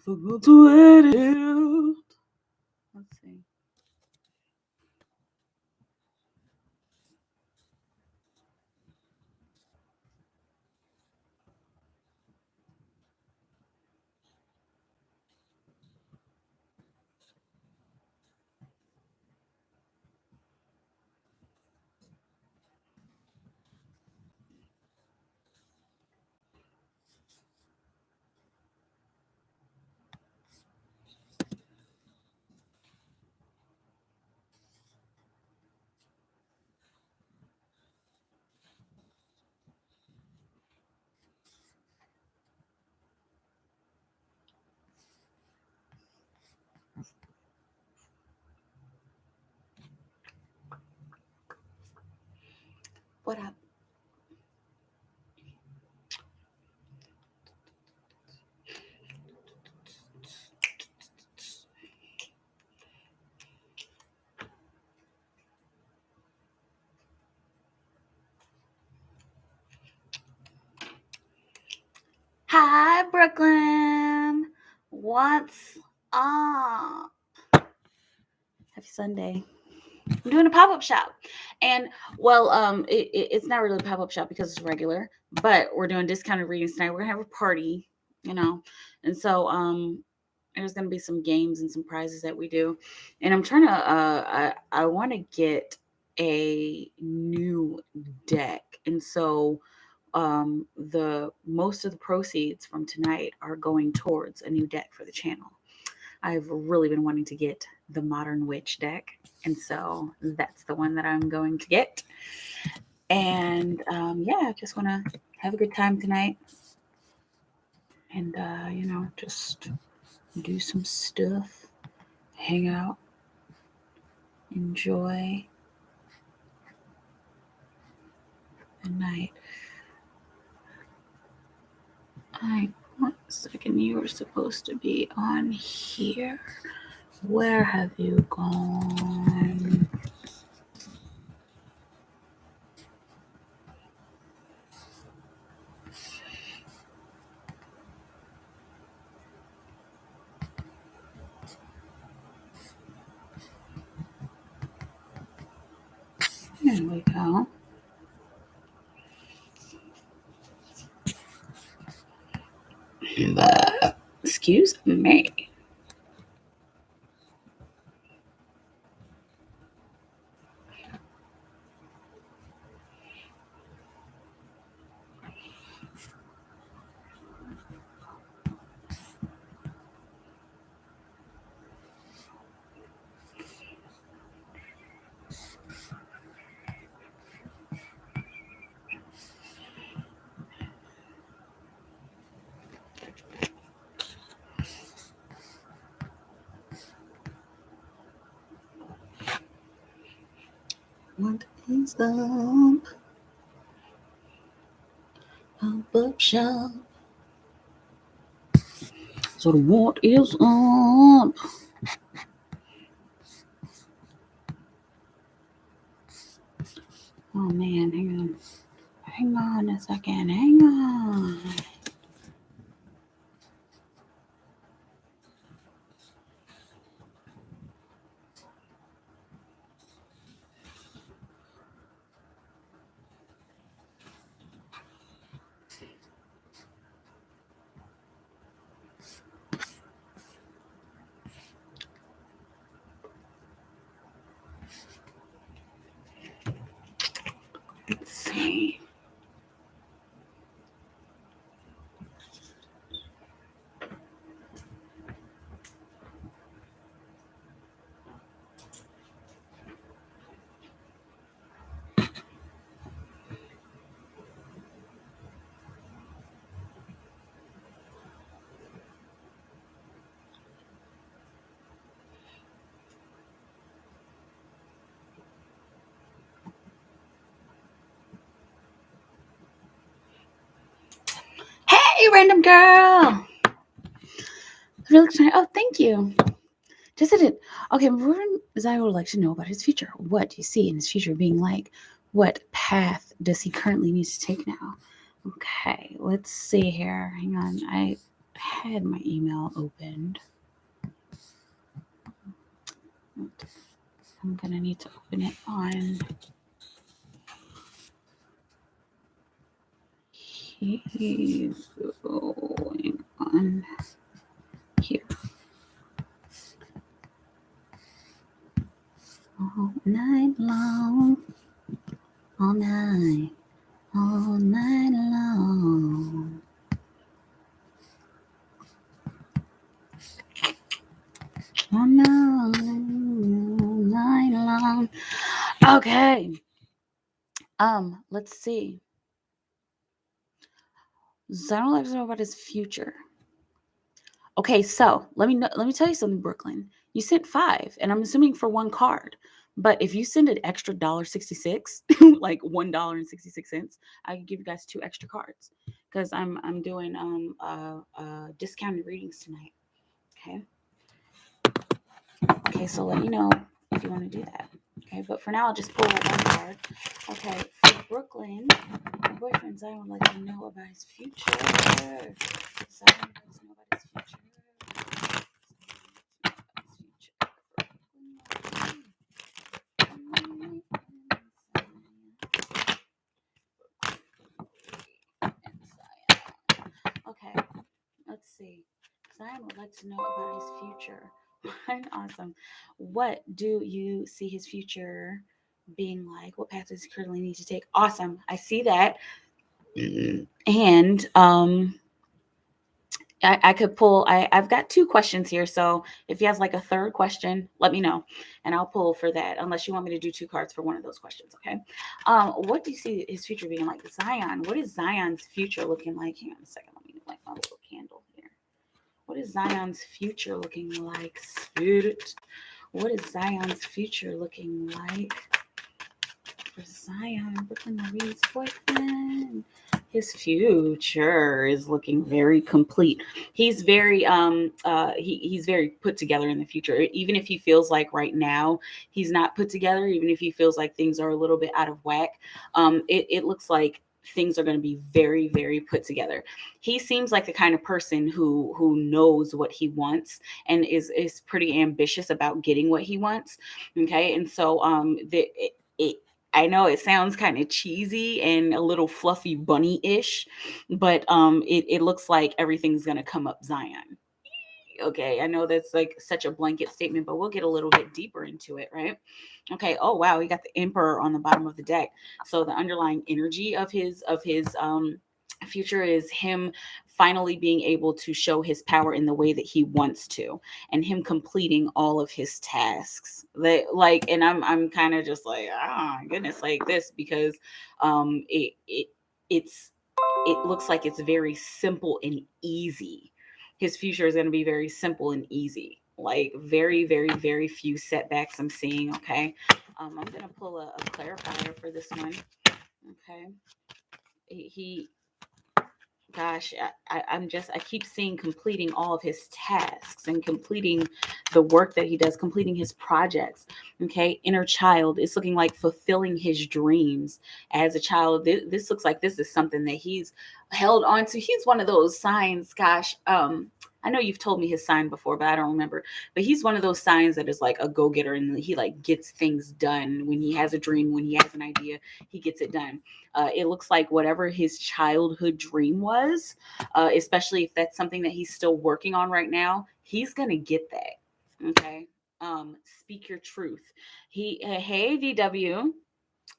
forgot to edit it. Let's see. What up? Hi, Brooklyn. What's up? Happy Sunday. I'm doing a pop-up shop. And, well, it's not really a pop-up shop because it's regular, but we're doing discounted readings tonight. We're going to have a party, And so there's going to be some games and some prizes that we do. And I'm trying to, I want to get a new deck. And so the most of the proceeds from tonight are going towards a new deck for the channel. I've really been wanting to get the Modern Witch deck, and so that's the one that I'm going to get. And I just want to have a good time tonight, and just do some stuff, hang out, enjoy the night. One second, you were supposed to be on here. Where have you gone? There we go. Excuse me. What is up? Pop-up shop. So what is up? Oh man, hang on a second, hang on. Let's see. Hey, random girl. Really excited. Oh, thank you. Just did it. Okay, Ruben Zai would like to know about his future. What do you see in his future being like? What path does he currently need to take now? Okay, let's see here. Hang on. I had my email opened. I'm gonna need to open it on he's going on here. All night long. All night long. All night long. Okay. Let's see. Zion likes to know about his future. Okay, so let me tell you something, Brooklyn. You sent 5, and I'm assuming for 1 card. But if you send an extra $1.66, like $1.66, I can give you guys 2 extra cards because I'm doing discounted readings tonight. Okay, so let me know if you want to do that. Okay, but for now I'll just pull 1 card. Okay, for Brooklyn, my boyfriend Zion would like to know about his future. Zion wants to know about his future. Okay, let's see. Zion would like to know about his future. Awesome. What do you see his future being like? What path does he currently need to take? Awesome. I see that. And I could pull, I've got 2 questions here. So if he has like a third question, let me know and I'll pull for that, unless you want me to do 2 cards for one of those questions. Okay. What do you see his future being like? Zion, what is Zion's future looking like? Hang on a second. Let me light my little candle here. What is Zion's future looking like? Spirit. What is Zion's future looking like? For Zion, Brooklyn Marie's boyfriend. His future is looking very complete. He's very he's very put together in the future. Even if he feels like right now he's not put together, even if he feels like things are a little bit out of whack, it looks like things are going to be very, very put together. He seems like the kind of person who knows what he wants and is pretty ambitious about getting what he wants. Okay, and so I know it sounds kind of cheesy and a little fluffy bunny-ish, but it looks like everything's gonna come up Zion. Okay, I know that's like such a blanket statement, but we'll get a little bit deeper into it, right? Okay. Oh wow, we got the Emperor on the bottom of the deck. So the underlying energy of his future is him finally being able to show his power in the way that he wants to, and him completing all of his tasks. That like, and I'm kind of just like, oh my goodness, like this, because it's it looks like it's very simple and easy. His future is going to be very simple and easy, like very, very, very few setbacks I'm seeing. Okay. I'm going to pull a clarifier for this one. Okay. Gosh, I keep seeing completing all of his tasks and completing the work that he does, completing his projects. Okay. Inner child, it's looking like fulfilling his dreams as a child. This looks like this is something that he's held on to. He's one of those signs. Gosh, I know you've told me his sign before, but I don't remember. But he's one of those signs that is like a go-getter, and he like gets things done. When he has a dream, when he has an idea, he gets it done. It looks like whatever his childhood dream was, especially if that's something that he's still working on right now, he's gonna get that. Okay. Speak your truth. Hey VW.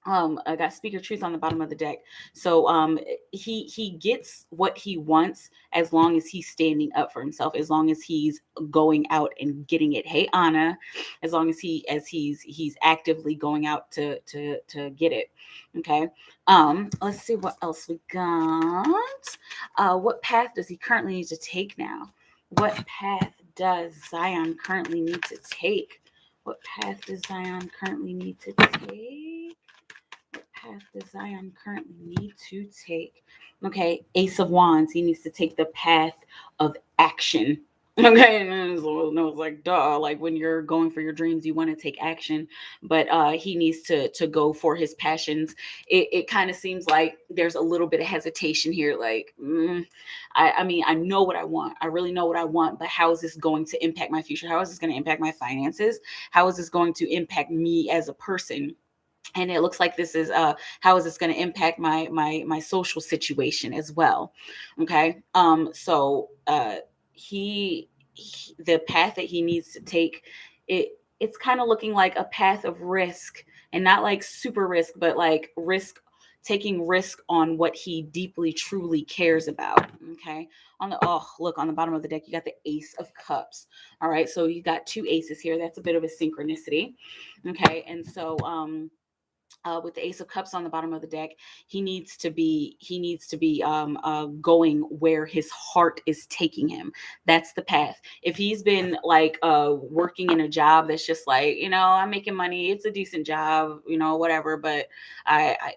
I got speaker truth on the bottom of the deck. So he gets what he wants as long as he's standing up for himself, as long as he's going out and getting it. Hey Anna, as long as he's actively going out to get it. Okay. Let's see what else we got. What path does he currently need to take now? What path does Zion currently need to take? What path does Zion currently need to take? What path does Zion currently need to take? Okay, Ace of Wands. He needs to take the path of action. Okay, and then it's like, duh. Like when you're going for your dreams, you want to take action, but he needs to go for his passions. It kind of seems like there's a little bit of hesitation here. Like, I mean, I know what I want. I really know what I want, but how is this going to impact my future? How is this going to impact my finances? How is this going to impact me as a person? And it looks like this is how is this going to impact my social situation as well. Okay, he the path that he needs to take, it's kind of looking like a path of risk, and not like super risk, but like risk, taking risk on what he deeply truly cares about. Okay, on the, oh, look, on the bottom of the deck you got the Ace of Cups. All right, so you got two aces here. That's a bit of a synchronicity. Okay, and so with the Ace of Cups on the bottom of the deck, he needs to be going where his heart is taking him. That's the path. If he's been like working in a job that's just like, I'm making money, it's a decent job, whatever, but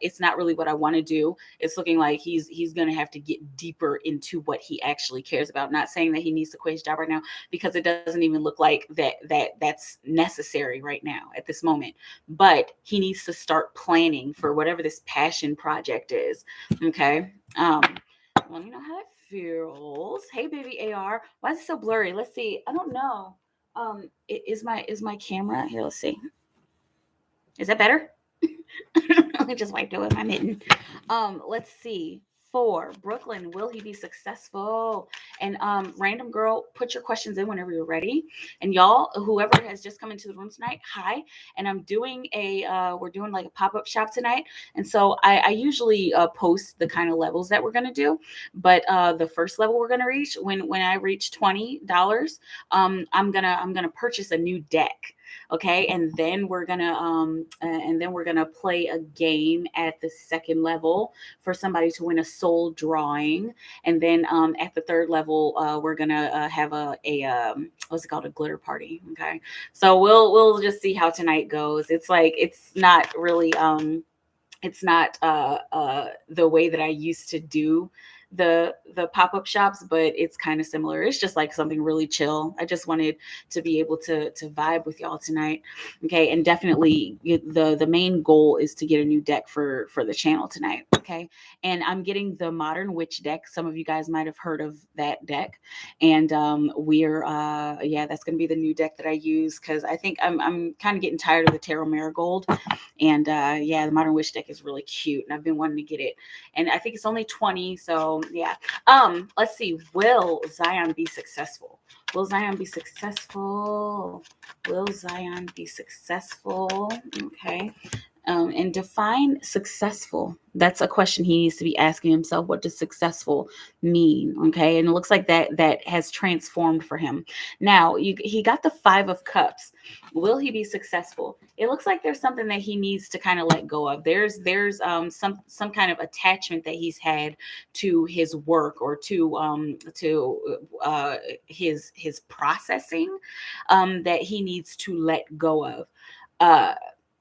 it's not really what I want to do. It's looking like he's gonna have to get deeper into what he actually cares about. Not saying that he needs to quit his job right now, because it doesn't even look like that's necessary right now at this moment. But he needs to start planning for whatever this passion project is. Okay. Let me know how it feels. Hey, baby AR. Why is it so blurry? Let's see. I don't know. Is my camera here? Let's see. Is that better? Let me just wipe it with my mitten. Let's see. 4, Brooklyn, will he be successful? And random girl, put your questions in whenever you're ready. And y'all, whoever has just come into the room tonight, hi. And I'm doing we're doing like a pop-up shop tonight. And so I usually post the kind of levels that we're gonna do. But the first level we're gonna reach, when I reach $20, I'm gonna purchase a new deck. Okay, and then we're gonna play a game at the second level for somebody to win a soul drawing. And then at the third level, we're gonna have a what's it called, a glitter party. Okay, so we'll just see how tonight goes. It's like, it's not really it's not the way that I used to do the pop-up shops, but it's kind of similar. It's just like something really chill. I just wanted to be able to vibe with y'all tonight. Okay, and definitely the main goal is to get a new deck for the channel tonight. Okay, and I'm getting the Modern Witch deck. Some of you guys might have heard of that deck, and we're yeah, that's gonna be the new deck that I use, because I think I'm kind of getting tired of the Tarot Marigold. And yeah, the Modern Witch deck is really cute, and I've been wanting to get it. And I think it's only 20, so yeah. Let's see. Will Zion be successful? Will Zion be successful? Will Zion be successful? Okay. And define successful. That's a question he needs to be asking himself. What does successful mean? Okay, and it looks like that has transformed for him. Now he got the 5 of Cups. Will he be successful? It looks like there's something that he needs to kind of let go of. There's some kind of attachment that he's had to his work, or to his processing, that he needs to let go of.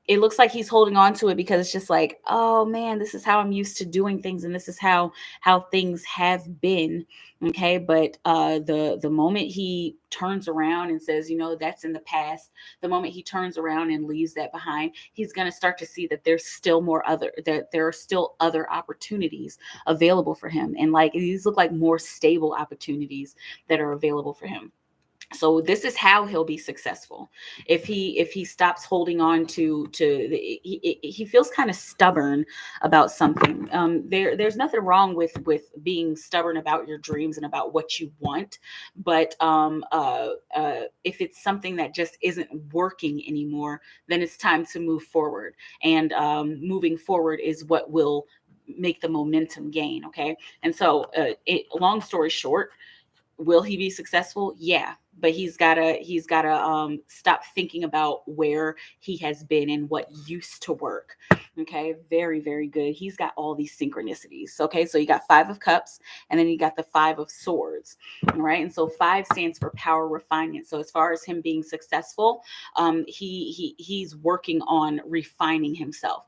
It looks like he's holding on to it because it's just like, oh man, this is how I'm used to doing things, and this is how things have been. Okay, but the moment he turns around and says, that's in the past, the moment he turns around and leaves that behind, he's going to start to see that there's still there are still other opportunities available for him, and like these look like more stable opportunities that are available for him. So this is how he'll be successful. If he stops holding on he feels kind of stubborn about something. There's nothing wrong with being stubborn about your dreams and about what you want, but if it's something that just isn't working anymore, then it's time to move forward. And moving forward is what will make the momentum gain. Okay, and so long story short, will he be successful? Yeah, but he's gotta stop thinking about where he has been and what used to work. Okay, very, very good. He's got all these synchronicities. Okay, so you got 5 of Cups, and then you got the 5 of Swords. All right, and so 5 stands for power, refinement. So as far as him being successful, he's working on refining himself,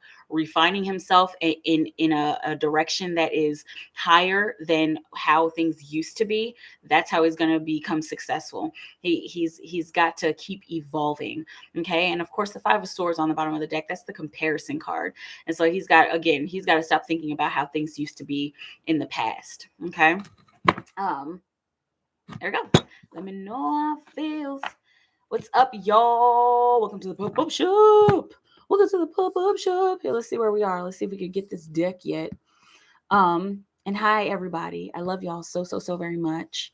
in a direction that is higher than how things used to be. That's how he's going to become successful. He's got to keep evolving. Okay, and of course the 5 of Swords on the bottom of the deck, that's the comparison card. And so he's got to stop thinking about how things used to be in the past. Okay, there we go. Let me know how it feels. What's up, y'all? Welcome to the pop-up shop. Welcome to the pop-up shop. Here, let's see where we are. Let's see if we can get this deck yet. And hi, everybody. I love y'all so very much.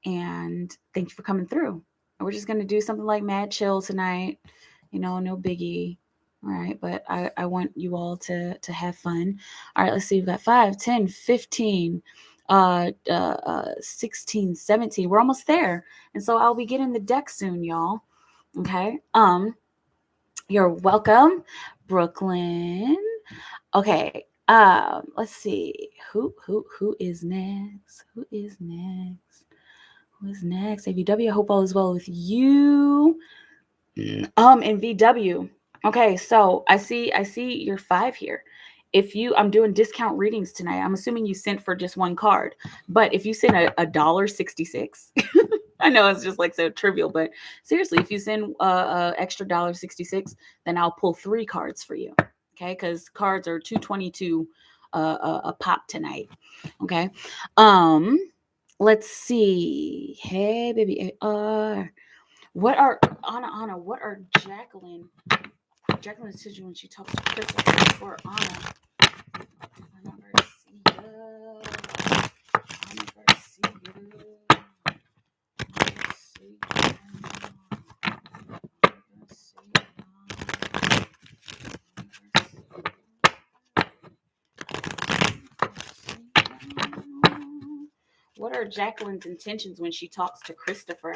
And thank you for coming through. We're just going to do something like mad chill tonight. You know, no biggie. All right, but I want you all to have fun. All right, let's see. We've got 5, 10, 15, 16, 17. We're almost there. And so I'll be getting the deck soon, y'all. Okay. You're welcome, Brooklyn. Okay. Let's see. Who is next? Who is next? AVW, I hope all is well with you. And VW. Okay, so I see your 5 here. I'm doing discount readings tonight. I'm assuming you sent for just one card, but if you send $1.66, I know it's just like so trivial, but seriously, if you send extra $1.66, then I'll pull 3 cards for you. Okay, because cards are $2.22 a pop tonight. Okay, let's see. Hey, baby, what are Anna? What are Jacqueline's decision when she talks to Crystal for Anna? Anna Garcia. What are Jacqueline's intentions when she talks to Christopher?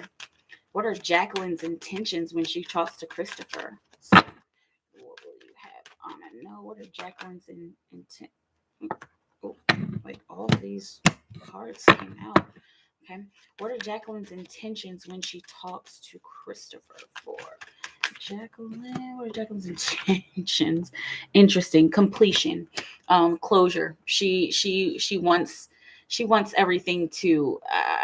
What are Jacqueline's intentions when she talks to Christopher? So, what will you have Anna know? What are Jacqueline's intent? Oh, like all of these cards came out. Okay. What are Jacqueline's intentions when she talks to Christopher for? Jacqueline, what are Jacqueline's intentions? Interesting. Completion. Closure. She wants everything to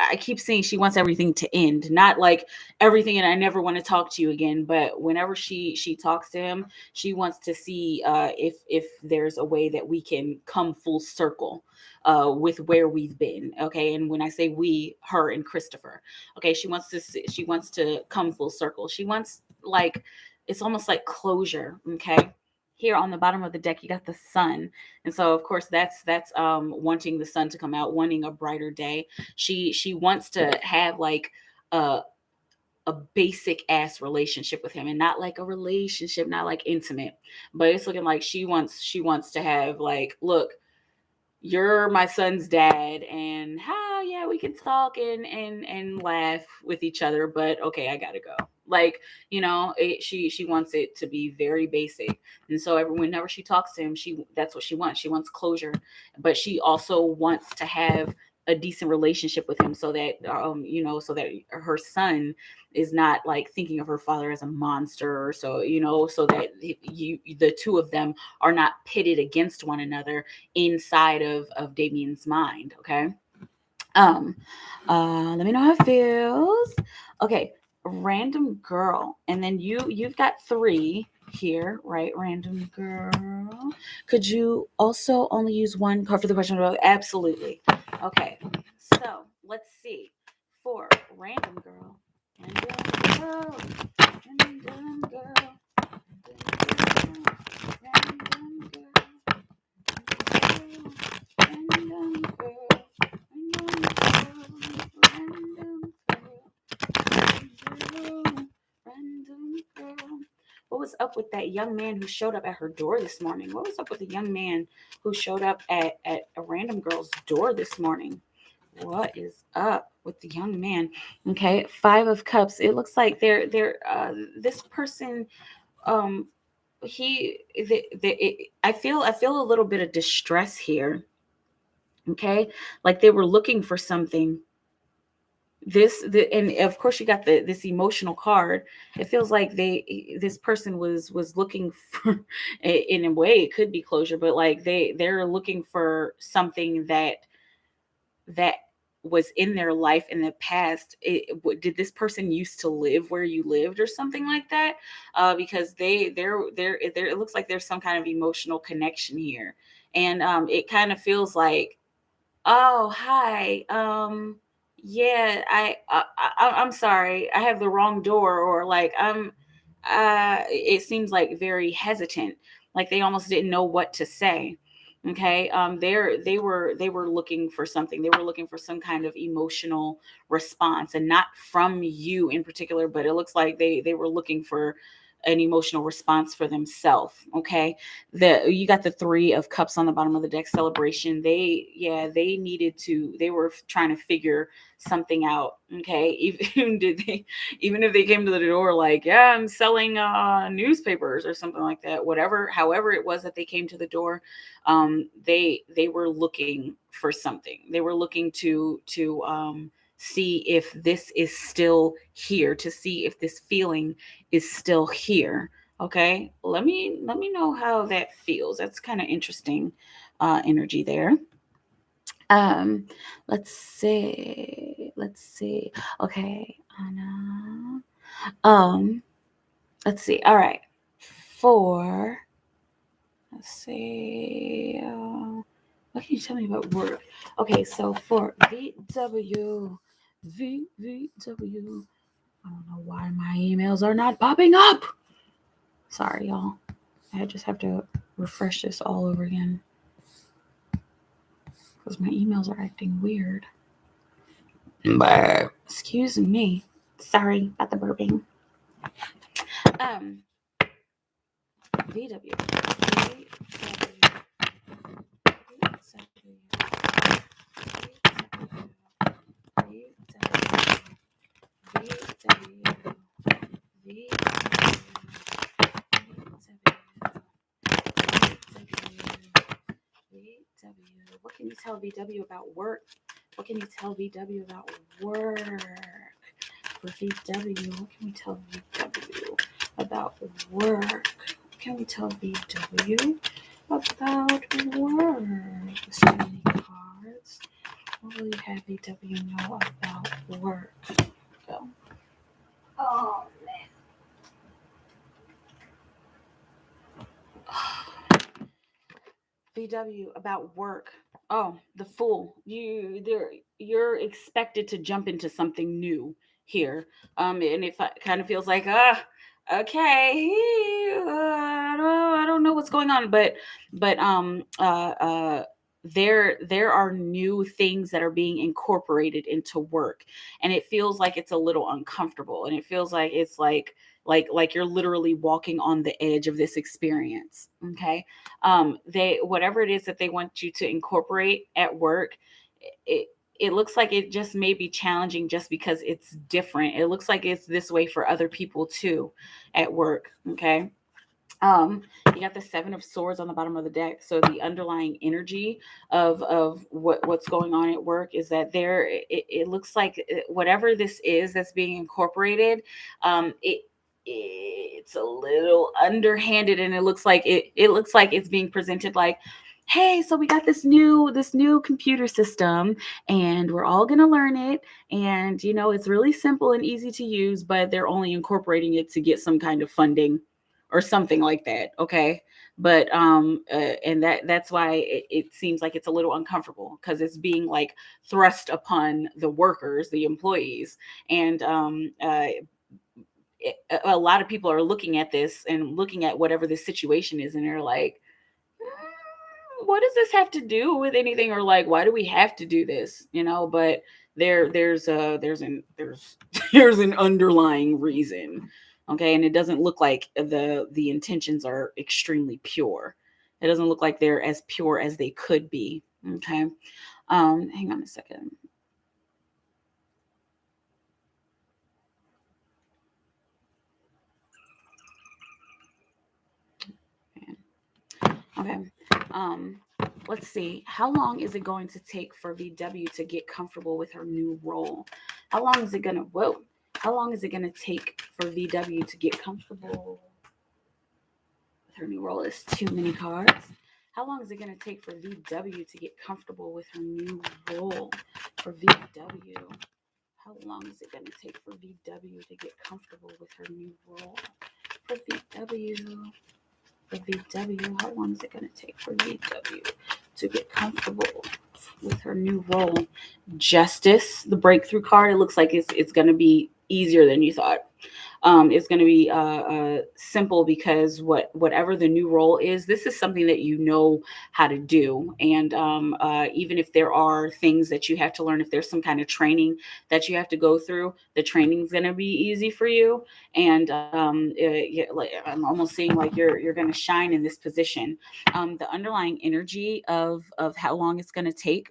I keep saying she wants everything to end, not like everything and I never want to talk to you again, but whenever she talks to him, she wants to see if there's a way that we can come full circle with where we've been. Okay, and when I say we, her and Christopher, okay, she wants to come full circle. She wants, like, it's almost like closure. Okay, here on the bottom of the deck you got the sun, and so of course that's wanting the sun to come out, wanting a brighter day. She wants to have like a basic ass relationship with him, and not like a relationship, not like intimate, but it's looking like she wants to have like, look, you're my son's dad, and yeah, we can talk and laugh with each other, but okay, I gotta go. Like, you know, she wants it to be very basic. And so whenever she talks to him, that's what she wants. She wants closure, but she also wants to have a decent relationship with him, so that so that her son is not like thinking of her father as a monster, so so that the two of them are not pitted against one another inside of Damien's mind. Okay. Let me know how it feels. Okay, random girl, and then you've got 3 here, right? Random girl. Could you also only use one card for the question? Absolutely. Okay, so let's see. For random girl, random girl, random girl, random girl, random girl. What was up with that young man who showed up at her door this morning? What was up with the young man who showed up at a random girl's door this morning? What is up? with the young man. Okay, 5 of Cups. It looks like this person, um I feel a little bit of distress here. Okay, like they were looking for something. And of course you got this emotional card. It feels like this person was looking for, in a way it could be closure, but like they're looking for something that was in their life in the past. Did this person used to live where you lived or something like that? Because it looks like there's some kind of emotional connection here. And it kind of feels like, oh, hi. Yeah, I'm sorry. I have the wrong door, or like it seems like very hesitant, like they almost didn't know what to say. Okay. They were looking for something. They were looking for some kind of emotional response, and not from you in particular, but it looks like they were looking for an emotional response for themselves. Okay, you got the 3 of Cups on the bottom of the deck. Celebration. They were trying to figure something out. Okay, even if they came to the door like, yeah, I'm selling newspapers or something like that, however it was that they came to the door, they were looking for something. They were looking to see if this is still here, to see if this feeling is still here. Okay, let me know how that feels. That's kind of interesting energy there. um let's see. Okay, Anna. Let's see. All right, for let's see, what can you tell me about work? Okay, so for VW, I don't know why my emails are not popping up. Sorry, y'all. I just have to refresh this all over again because my emails are acting weird. Excuse me. Sorry about the burping. VW. What can you tell VW about work? What can you tell VW about work? For VW, what can we tell VW about work? What can we tell VW about work? So many cards. What will you have VW know about work? Go. Oh, VW about work. Oh, the Fool. You're expected to jump into something new here. And it kind of feels like, okay, I don't know what's going on, but there are new things that are being incorporated into work, and it feels like it's a little uncomfortable, and it feels like it's like you're literally walking on the edge of this experience. Okay, they whatever it is that they want you to incorporate at work, it it looks like it just may be challenging just because it's different. It looks like it's this way for other people too at work. Okay, you got the 7 of Swords on the bottom of the deck. So the underlying energy of what's going on at work is that it looks like whatever this is that's being incorporated, it's a little underhanded, and it looks like it's being presented like, hey, so we got this new computer system, and we're all going to learn it, and it's really simple and easy to use, but they're only incorporating it to get some kind of funding or something like that. Okay, but and that's why it seems like it's a little uncomfortable, because it's being like thrust upon the workers, the employees. And a lot of people are looking at this and looking at whatever this situation is, and they're like, what does this have to do with anything, or like, why do we have to do this, but there's there's an underlying reason. Okay, and it doesn't look like the intentions are extremely pure. It doesn't look like they're as pure as they could be. Okay, hang on a second. Okay. Let's see. How long is it going to take for VW to get comfortable with her new role? How long is it gonna? Whoa. How long is it gonna take for VW to get comfortable with her new role? It's too many cards. How long is it gonna take for VW to get comfortable with her new role? For VW. How long is it gonna take for VW to get comfortable with her new role? For VW. For VW, how long is it going to take for VW to get comfortable with her new role? Justice, the breakthrough card, it looks like it's going to be easier than you thought. It's going to be simple because whatever the new role is, this is something that you know how to do. And even if there are things that you have to learn, if there's some kind of training that you have to go through, the training's going to be easy for you. And like, I'm almost seeing like you're going to shine in this position. The underlying energy of how long it's going to take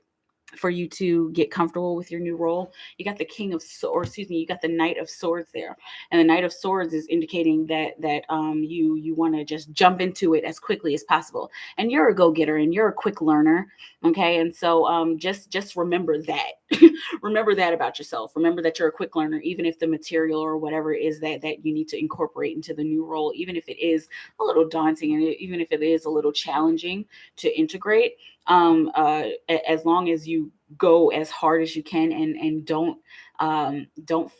for you to get comfortable with your new role. You got the King of Swords, excuse me, you got the Knight of Swords there, and the Knight of Swords is indicating that you want to just jump into it as quickly as possible. And you're a go-getter, and you're a quick learner, okay? And so just remember that, remember that about yourself. Remember that you're a quick learner, even if the material or whatever is that you need to incorporate into the new role, even if it is a little daunting and even if it is a little challenging to integrate. As long as you go as hard as you can and don't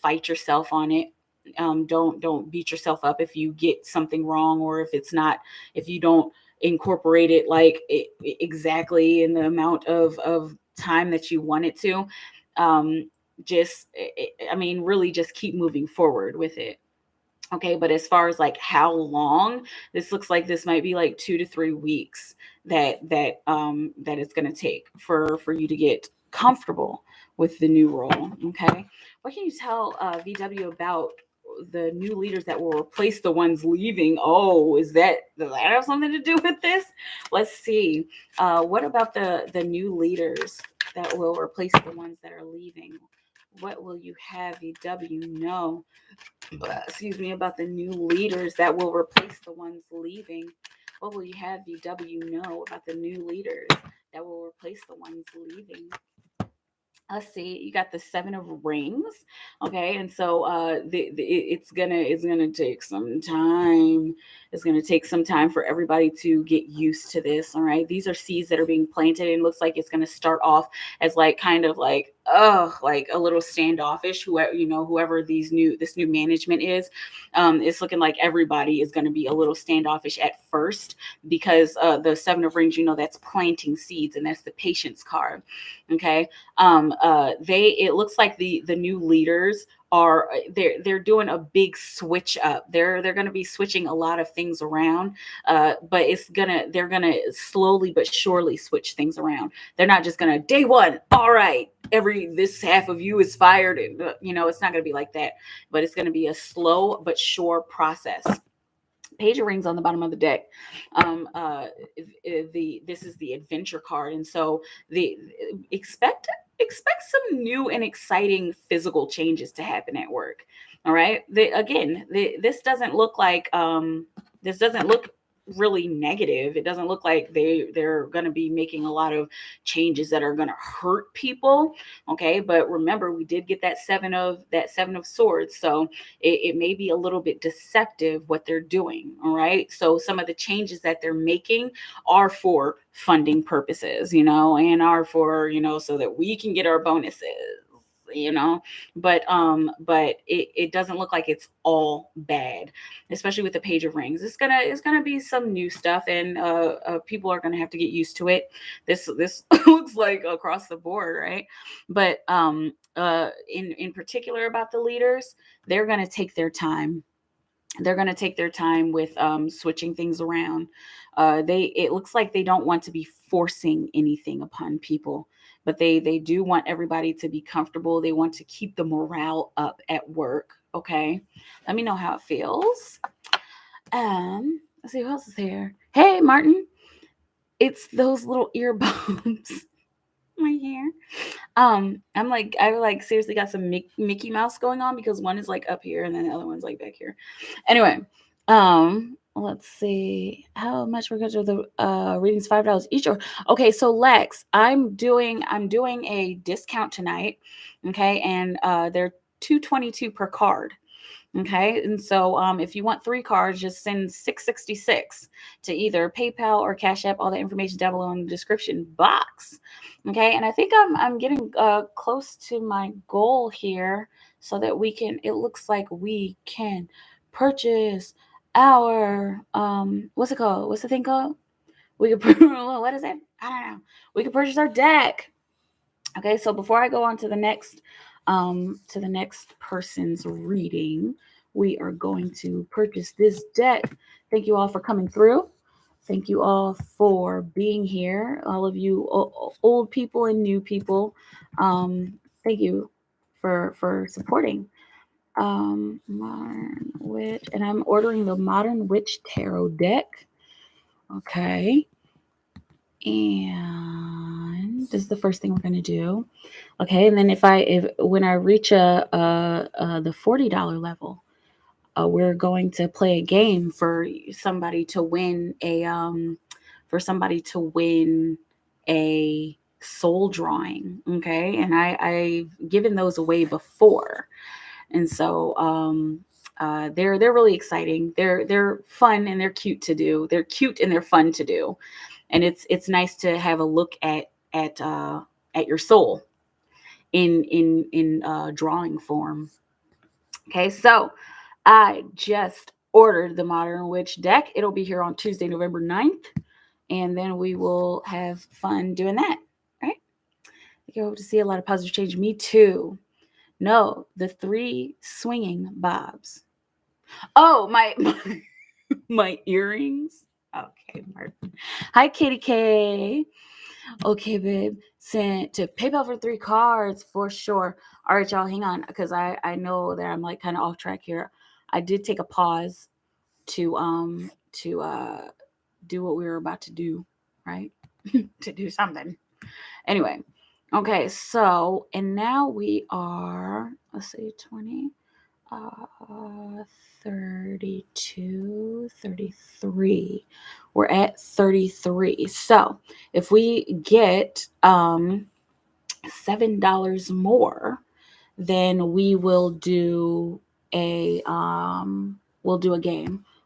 fight yourself on it. Don't beat yourself up if you get something wrong, or if you don't incorporate it like exactly in the amount of time that you want it to. Really just keep moving forward with it. Okay, but as far as like how long, this looks like this might be like 2 to 3 weeks that it's going to take for you to get comfortable with the new role. Okay, what can you tell VW about the new leaders that will replace the ones leaving? Oh, does that have something to do with this? Let's see. What about the new leaders that will replace the ones that are leaving? What will you have VW know? Excuse me, about the new leaders that will replace the ones leaving? What will you have VW know about the new leaders that will replace the ones leaving? Let's see, you got the Seven of Rings. Okay, and so it's gonna take some time. It's gonna take some time for everybody to get used to this. All right, these are seeds that are being planted, and it looks like it's gonna start off as like kind of like like a little standoffish. Whoever this new management is, it's looking like everybody is going to be a little standoffish at first, because the Seven of Rings, that's planting seeds, and that's the patience card. Okay, it looks like the new leaders are they're doing a big switch up. They're going to be switching a lot of things around, but they're gonna slowly but surely switch things around. They're not just gonna day one, all right, this half of you is fired, and it's not gonna be like that, but it's gonna be a slow but sure process. Page of Rings on the bottom of the deck. This is the adventure card, and so expect some new and exciting physical changes to happen at work. All right. This doesn't look like this doesn't look really negative. It doesn't look like they're going to be making a lot of changes that are going to hurt people. Okay, but remember, we did get that seven of swords, so it may be a little bit deceptive what they're doing. All right, so some of the changes that they're making are for funding purposes, and are for so that we can get our bonuses, but it doesn't look like it's all bad, especially with the Page of Rings. It's gonna be some new stuff, and people are gonna have to get used to it. This looks like across the board, right? But in particular about the leaders, they're gonna take their time. They're going to take their time with switching things around. It looks like they don't want to be forcing anything upon people, but they do want everybody to be comfortable. They want to keep the morale up at work. Okay, let me know how it feels. Let's see who else is here. Hey, Martin, it's those little earbuds. My hair. I seriously got some Mickey Mouse going on, because one is like up here and then the other one's like back here. Anyway, let's see how much we're going to do. The readings $5 each. Or okay, so Lex, I'm doing a discount tonight. Okay, and they're $222 per card. Okay, and so if you want 3 cards, just send $666 to either PayPal or Cash App. All the information down below in the description box. Okay, and I think I'm getting close to my goal here, so that we can. It looks like we can purchase our what's it called? What's the thing called? We could what is it? I don't know. We could purchase our deck. Okay, so before I go on to the next person's reading, we are going to purchase this deck. Thank you all for coming through. Thank you all for being here. All of you old people and new people. Thank you for supporting. Modern Witch, and I'm ordering the Modern Witch Tarot deck. Okay. And this is the first thing we're going to do. Okay, and then when I reach the $40 level, we're going to play a game for somebody to win a soul drawing. Okay, and I've given those away before, and so they're really exciting. They're fun and they're cute to do. They're cute and they're fun to do, and it's nice to have a look at your soul in drawing form. Okay, so I just ordered the Modern Witch deck. It'll be here on Tuesday, November 9th, and then we will have fun doing that. All right. I hope to see a lot of positive change. Me too. No, the 3 swinging bobs. Oh, my earrings. Okay, Martin. Hi, Kitty K. Okay, babe. Sent to PayPal for 3 cards for sure. All right, y'all, hang on, because I know that I'm like kind of off track here. I did take a pause to do what we were about to do, right? To do something. Anyway, okay, so and now we are, let's see, 20, 32, 33. We're at 33. So if we get $7 more, then we will do a game.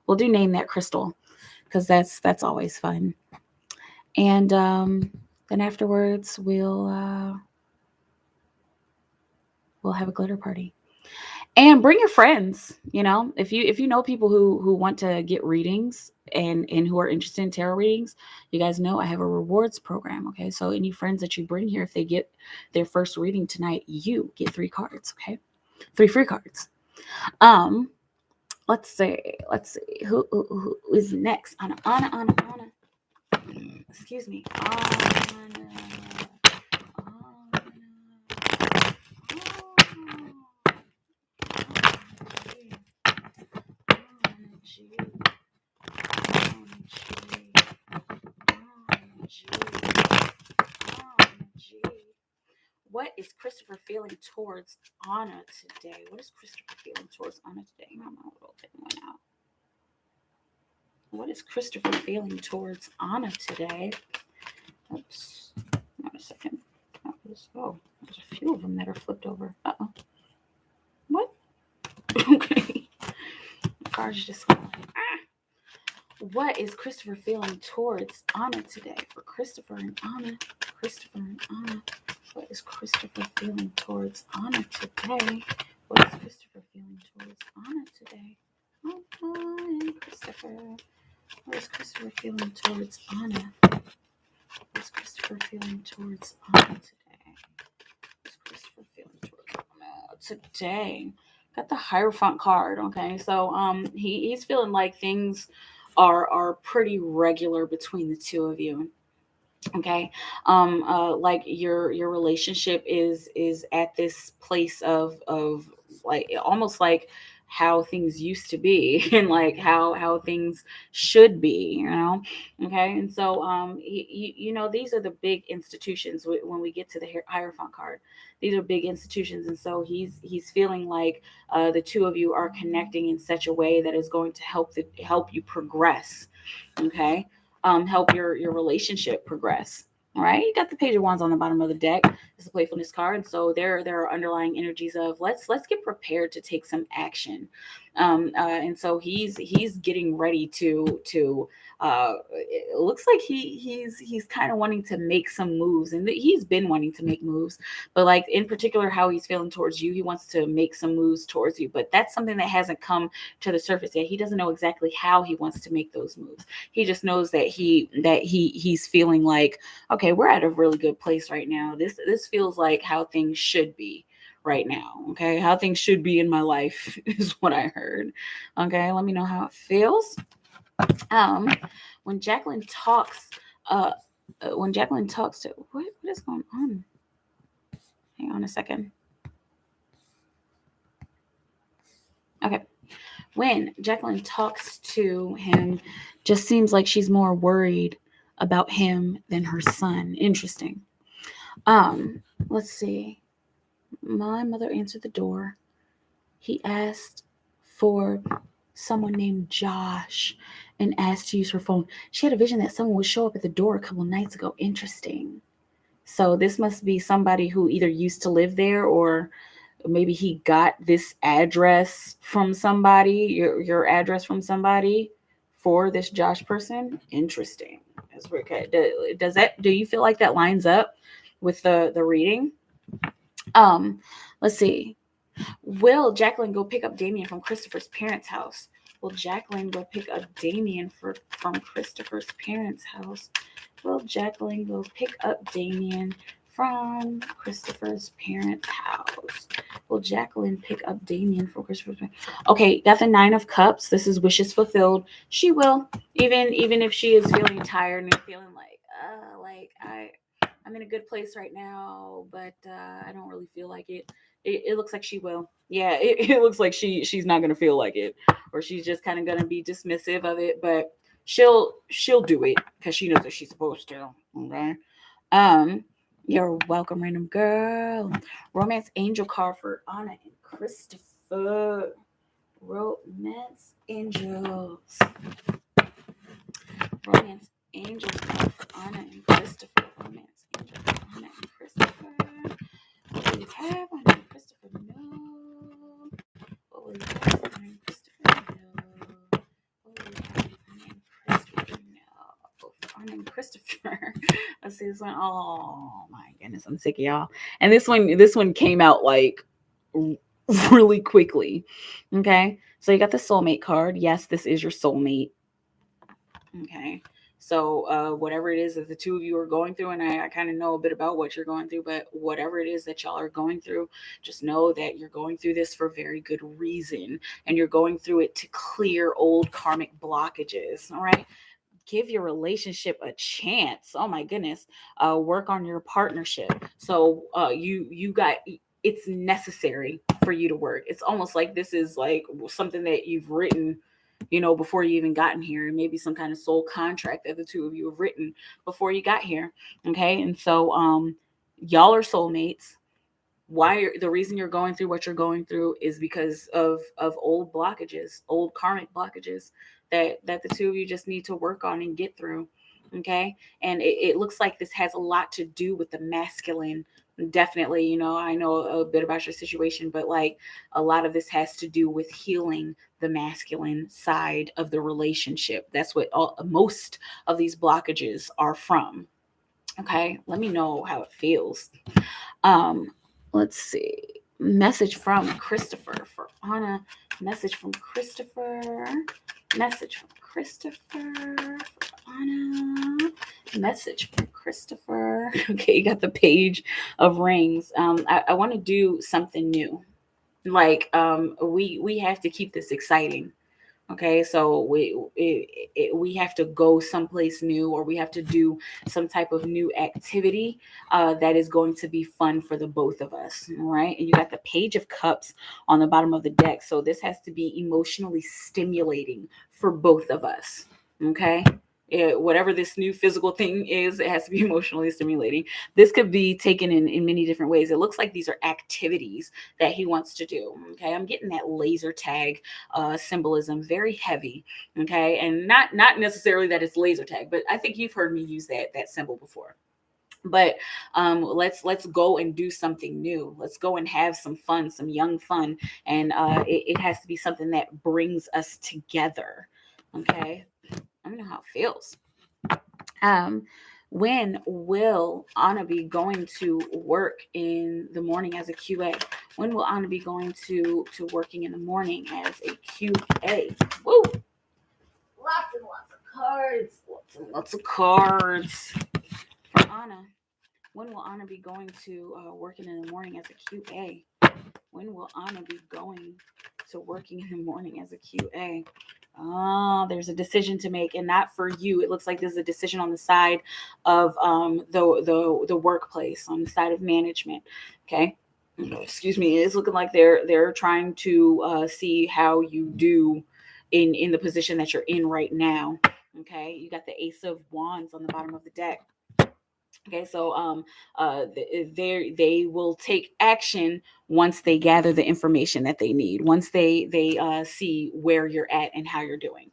We'll do Name That Crystal, because that's always fun. And then afterwards we'll have a glitter party. And bring your friends. If you know people who want to get readings and who are interested in tarot readings, you guys know I have a rewards program. Okay, so any friends that you bring here, if they get their first reading tonight, you get 3 cards. Okay, 3 free cards. Let's see who is next. Anna. Excuse me. What is Christopher feeling towards Anna today? What is Christopher feeling towards Anna today? My little thing went out. What is Christopher feeling towards Anna today? Oops. Wait a second. There's a few of them that are flipped over. Uh-oh. What? Okay. The cards just went like, What is Christopher feeling towards Anna today? For Christopher and Anna. Christopher and Anna. What is Christopher feeling towards Anna today? What is Christopher feeling towards Anna today? Oh, Christopher. What is Christopher feeling towards Anna? What is Christopher feeling towards Anna today? What is Christopher feeling towards Anna today? Got the Hierophant card. Okay, so he's feeling like things are pretty regular between the two of you. Okay, like your relationship is at this place of like almost like how things used to be and like how things should be, okay. And so these are the big institutions when we get to the Hierophant card. These are big institutions, and so he's feeling like the two of you are connecting in such a way that is going to help you progress. Okay, help your relationship progress. All right, you got the Page of Wands on the bottom of the deck. It's a playfulness card, and so there are underlying energies of let's get prepared to take some action. And so he's getting ready to it looks like he's kind of wanting to make some moves, and he's been wanting to make moves, but like in particular how he's feeling towards you, he wants to make some moves towards you, but that's something that hasn't come to the surface yet. He doesn't know exactly how he wants to make those moves. He just knows that he's feeling like, okay, we're at a really good place right now. This feels like how things should be right now. Okay, how things should be in my life is what I heard. Okay, let me know how it feels. When Jacqueline talks to what is going on? Hang on a second. Okay. When Jacqueline talks to him, just seems like she's more worried about him than her son. Interesting. Let's see. My mother answered the door. He asked for someone named Josh and asked to use her phone. She had a vision that someone would show up at the door a couple nights ago. Interesting. So this must be somebody who either used to live there, or maybe he got this address from somebody, your address from somebody for this Josh person. Interesting. That's okay. Do you feel like that lines up with the reading? Let's see. Will Jacqueline go pick up Damien from Christopher's parents' house? Will Jacqueline go pick up Damien from Christopher's parents' house? Will Jacqueline go pick up Damien from Christopher's parents' house? Will Jacqueline pick up Damien from Christopher's parents' house? Okay, got the Nine of Cups. This is wishes fulfilled. She will, even if she is feeling tired and feeling like I'm in a good place right now, but I don't really feel like it. It looks like she will. Yeah, it looks like she's not gonna feel like it, or she's just kind of gonna be dismissive of it. But she'll do it because she knows that she's supposed to. Okay. You're welcome, random girl. Romance angel card for Anna and Christopher. Romance angels. Romance angels card for Anna and Christopher. Romance angels for Anna and Christopher. What will you have on and Christopher? No. What will you have on and Christopher? No. What will you have on and Christopher? No. For Anna and Christopher. Let's see this one. Oh my goodness, I'm sick of y'all. And this one came out like really quickly. Okay. So you got the soulmate card. Yes, this is your soulmate. Okay. So whatever it is that the two of you are going through, and I kind of know a bit about what you're going through, but whatever it is that y'all are going through, just know that you're going through this for very good reason, and you're going through it to clear old karmic blockages. All right. Give your relationship a chance. Oh my goodness. Work on your partnership. So you got, it's necessary for you to work. It's almost like this is like something that you've written, before you even gotten here. Maybe some kind of soul contract that the two of you have written before you got here. Okay. And so y'all are soulmates. The reason you're going through what you're going through is because of old blockages, old karmic blockages that the two of you just need to work on and get through. Okay. And it looks like this has a lot to do with the masculine. Definitely, I know a bit about your situation, but like a lot of this has to do with healing the masculine side of the relationship. That's what most of these blockages are from. Okay. Let me know how it feels. Let's see. Message from Christopher for Anna. Message from Christopher. Message from Christopher for Anna. Message from Christopher. Okay, you got the Page of Rings. I want to do something new. Like we have to keep this exciting. Okay, so we have to go someplace new, or we have to do some type of new activity that is going to be fun for the both of us. All right, and you got the Page of Cups on the bottom of the deck, so this has to be emotionally stimulating for both of us. Okay, whatever this new physical thing is, it has to be emotionally stimulating. This could be taken in many different ways. It looks like these are activities that he wants to do. Okay, I'm getting that laser tag symbolism, very heavy. Okay, and not necessarily that it's laser tag, but I think you've heard me use that symbol before. But let's go and do something new. Let's go and have some fun, some young fun, and it has to be something that brings us together. Okay, I don't know how it feels. Um, when will Anna be going to work in the morning as a QA? When will Anna be going to working in the morning as a QA? Woo! Lots and lots of cards. Lots and lots of cards for Anna. When will Anna be going to working in the morning as a QA? When will Anna be going to working in the morning as a QA? Oh, there's a decision to make, and not for you. It looks like there's a decision on the side of the workplace, on the side of management. Okay, excuse me. It's looking like they're trying to see how you do in the position that you're in right now. Okay, you got the Ace of Wands on the bottom of the deck. Okay, so they will take action once they gather the information that they need, once they see where you're at and how you're doing.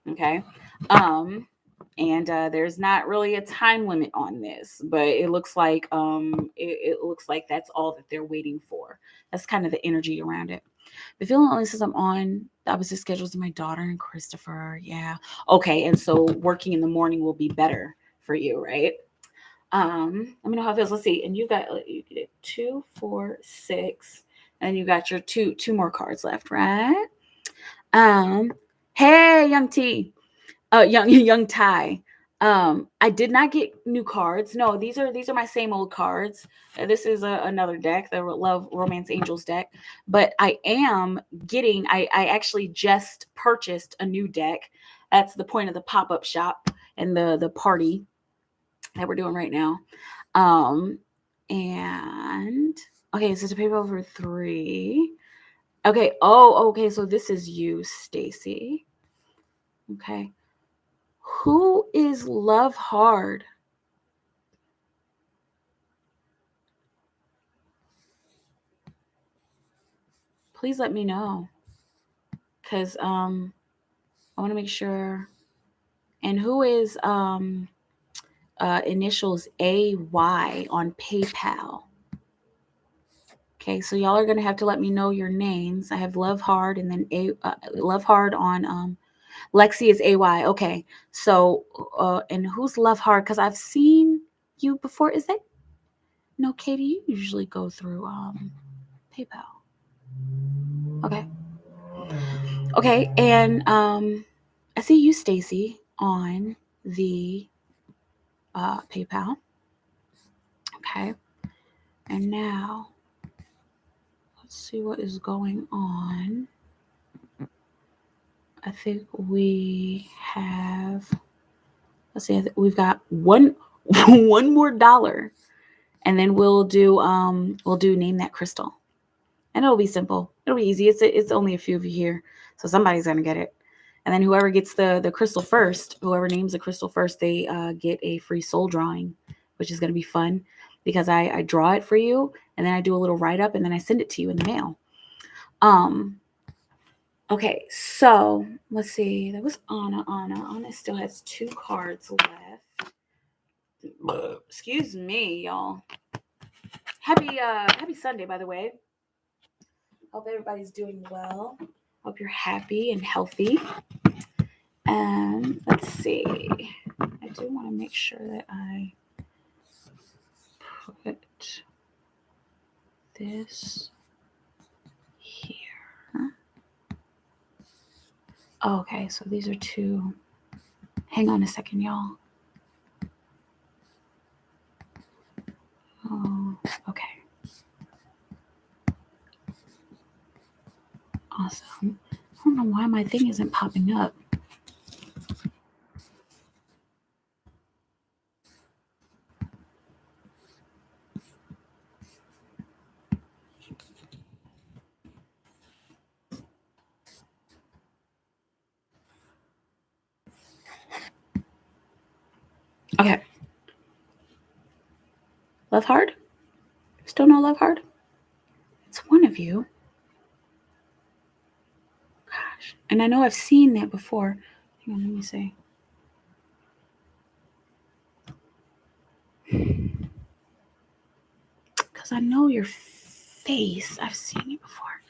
Okay, and there's not really a time limit on this, but it looks like it looks like that's all that they're waiting for. That's kind of the energy around it. The feeling only says I'm on the opposite schedules of my daughter and Christopher. Yeah. Okay, and so working in the morning will be better for you, right? Let me know how it feels. Let's see. And you get 2, 4, 6, and you got your two more cards left, right? Hey, young T, young Ty. I did not get new cards. No, these are my same old cards. This is another deck, the Love Romance Angels deck. But I am getting. I actually just purchased a new deck. That's the point of the pop-up shop and the party that we're doing right now. And okay, so to pay over 3. Okay. Oh, okay. So this is you, Stacy. Okay. Who is Love Hard? Please let me know. Cause I want to make sure. And who is initials AY on PayPal? Okay, so y'all are gonna have to let me know your names. I have Love Hard and then Love Hard on Lexi is AY. Okay, so and who's Love Hard? Because I've seen you before. Is that no, Katie? You usually go through PayPal. Okay, okay, and I see you, Stacy, on the PayPal. Okay, and now let's see what is going on. I think we have. Let's see. We've got one one more dollar, and then we'll do name that crystal, and it'll be simple. It'll be easy. It's only a few of you here, so somebody's gonna get it. And then whoever gets the crystal first, whoever names the crystal first, they get a free soul drawing, which is gonna be fun because I draw it for you, and then I do a little write up, and then I send it to you in the mail. Okay, so let's see. That was Anna. Anna still has 2 cards left. Excuse me, y'all. Happy Sunday, by the way. Hope everybody's doing well. Hope you're happy and healthy. Let's see. I do want to make sure that I put this here. Okay, so these are 2. Hang on a second, y'all. Oh, okay. Awesome. I don't know why my thing isn't popping up. Okay. Love hard? Still no love hard? It's one of you. Gosh. And I know I've seen that before. Hang on, let me see. Because I know your face. I've seen you before.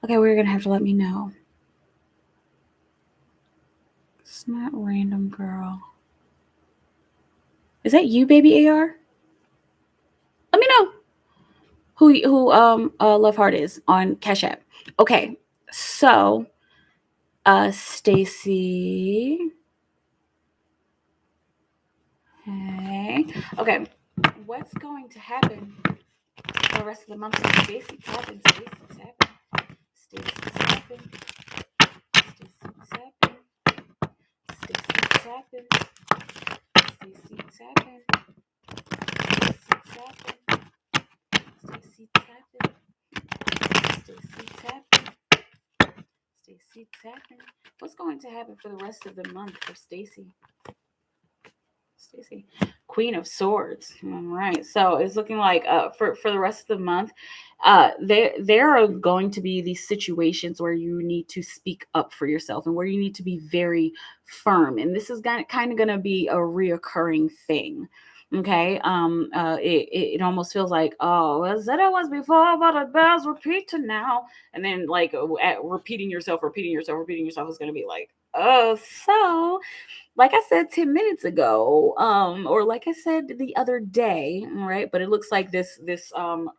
Okay, we're going to have to let me know. It's not random girl. Is that you, baby AR? Let me know who Love Heart is on Cash App. Okay, so Stacy. Hey. Okay. What's going to happen for the rest of the month? Stacy tapping. Stacy tapping. Stacy tapping. Stacy tapping. Stacy tapping. Stacy tapping. Stacy tapping. Stacy tapping. What's going to happen for the rest of the month for Stacy? Stacy, Queen of Swords. All right, so it's looking like for the rest of the month, there are going to be these situations where you need to speak up for yourself and where you need to be very firm, and this is kind of going to be a reoccurring thing. Okay, it almost feels like, oh, I said it was before, but it bears repeating now, and then like repeating yourself is going to be like, oh, so like I said 10 minutes ago, or like I said the other day, right? But it looks like this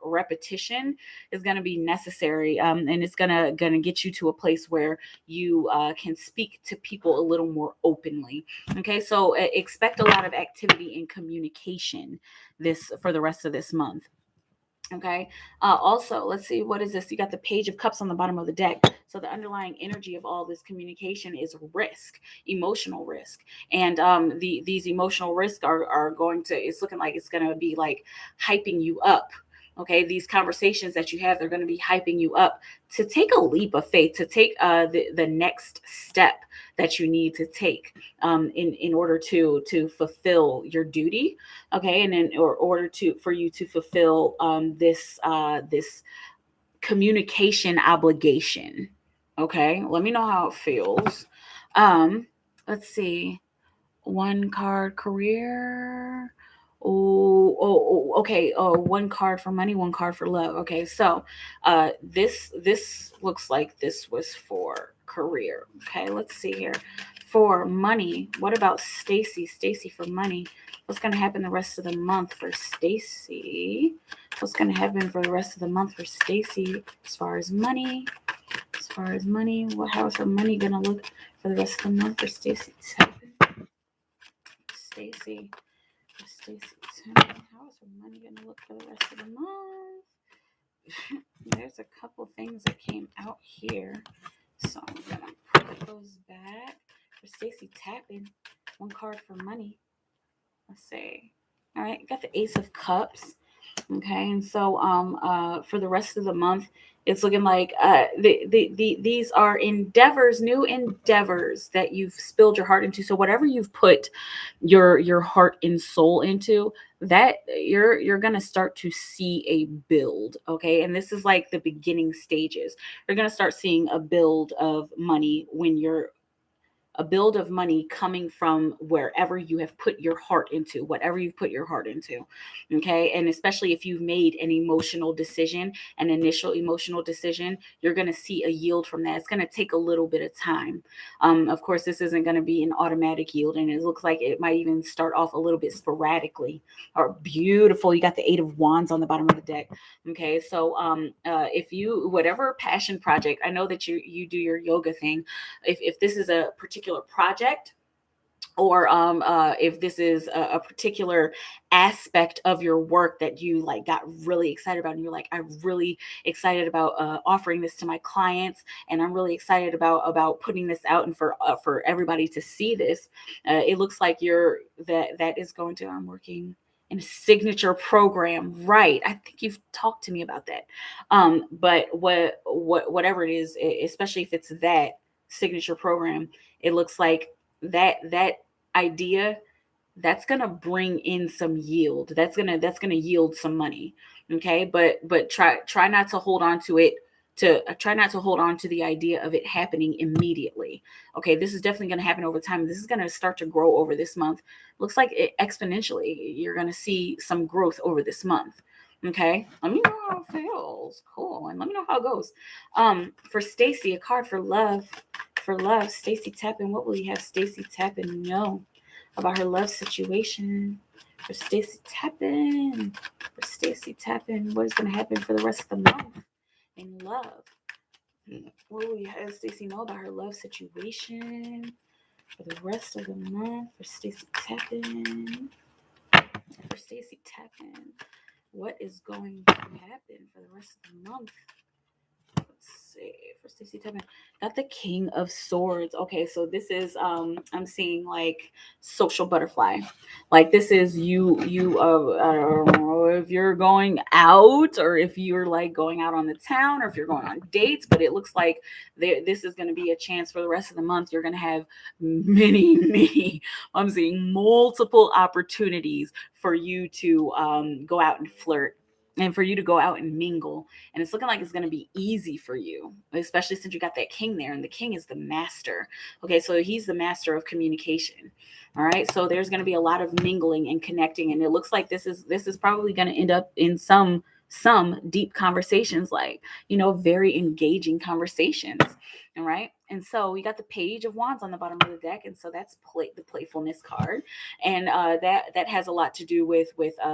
repetition is going to be necessary, and it's gonna get you to a place where you can speak to people a little more openly. Okay, so expect a lot of activity and communication this for the rest of this month. Okay. Also, let's see, what is this? You got the Page of Cups on the bottom of the deck. So the underlying energy of all this communication is risk, emotional risk, and these emotional risks are going to. It's looking like it's going to be like hyping you up. Okay, these conversations that you have, they're going to be hyping you up to take a leap of faith, to take the next step that you need to take in order to fulfill your duty. Okay, and in order to for you to fulfill this communication obligation. Okay, let me know how it feels. Let's see. One card career. Okay. One card for money, one card for love. Okay, so this looks like this was for career. Okay, let's see here. For money, what about Stacy? Stacy for money. What's going to happen the rest of the month for Stacy? What's going to happen for the rest of the month for Stacy as far as money? As far as money, how is her money going to look for the rest of the month for Stacy? Stacy, how is her money going to look for the rest of the month? There's a couple things that came out here, so I'm going to put those back. For Stacy tapping, one card for money. Let's see. All right, got the Ace of Cups. Okay, and so for the rest of the month, it's looking like these are endeavors, new endeavors that you've spilled your heart into. So whatever you've put your heart and soul into, that you're gonna start to see a build. Okay, and this is like the beginning stages. You're gonna start seeing a build of money when you're a build of money coming from wherever you have put your heart into, whatever you've put your heart into. Okay. And especially if you've made an emotional decision, an initial emotional decision, you're going to see a yield from that. It's going to take a little bit of time. Of course, this isn't going to be an automatic yield, and it looks like it might even start off a little bit sporadically. Or beautiful. You got the Eight of Wands on the bottom of the deck. Okay. So if you, whatever passion project, I know that you do your yoga thing. If this is a particular project, or if this is a particular aspect of your work that you like got really excited about, and you're like, I'm really excited about offering this to my clients, and I'm really excited about putting this out and for everybody to see this. It looks like that is going to, I'm working in a signature program, right? I think you've talked to me about that. But whatever it is, especially if it's that signature program, it looks like that idea that's going to bring in some yield. That's going to yield some money. Okay? But try not to hold on to it, to try not to hold on to the idea of it happening immediately. Okay, this is definitely going to happen over time. This is going to start to grow over this month. Looks like it exponentially. You're going to see some growth over this month. Okay, let me know how it feels. Cool, and let me know how it goes. For Stacy, a card for love. For love, Stacy Tappan. What will you have Stacy Tappan know about her love situation? For Stacy Tappan. For Stacy Tappan, what is going to happen for the rest of the month in love? What will you have Stacy know about her love situation for the rest of the month? For Stacy Tappan. For Stacy Tappan. What is going to happen for the rest of the month? Let's see. For Stacey Tubman, got the King of Swords. Okay, so this is I'm seeing like social butterfly. Like this is you I don't know if you're going out or if you're like going out on the town or if you're going on dates, but it looks like this is going to be a chance for the rest of the month. You're going to have many I'm seeing multiple opportunities for you to go out and flirt and for you to go out and mingle. And it's looking like it's going to be easy for you, especially since you got that king there. And the king is the master. Okay, so he's the master of communication. All right, so there's going to be a lot of mingling and connecting. And it looks like this is probably going to end up in some deep conversations, like, very engaging conversations. All right. And so we got the Page of Wands on the bottom of the deck. And so that's the playfulness card. And that has a lot to do with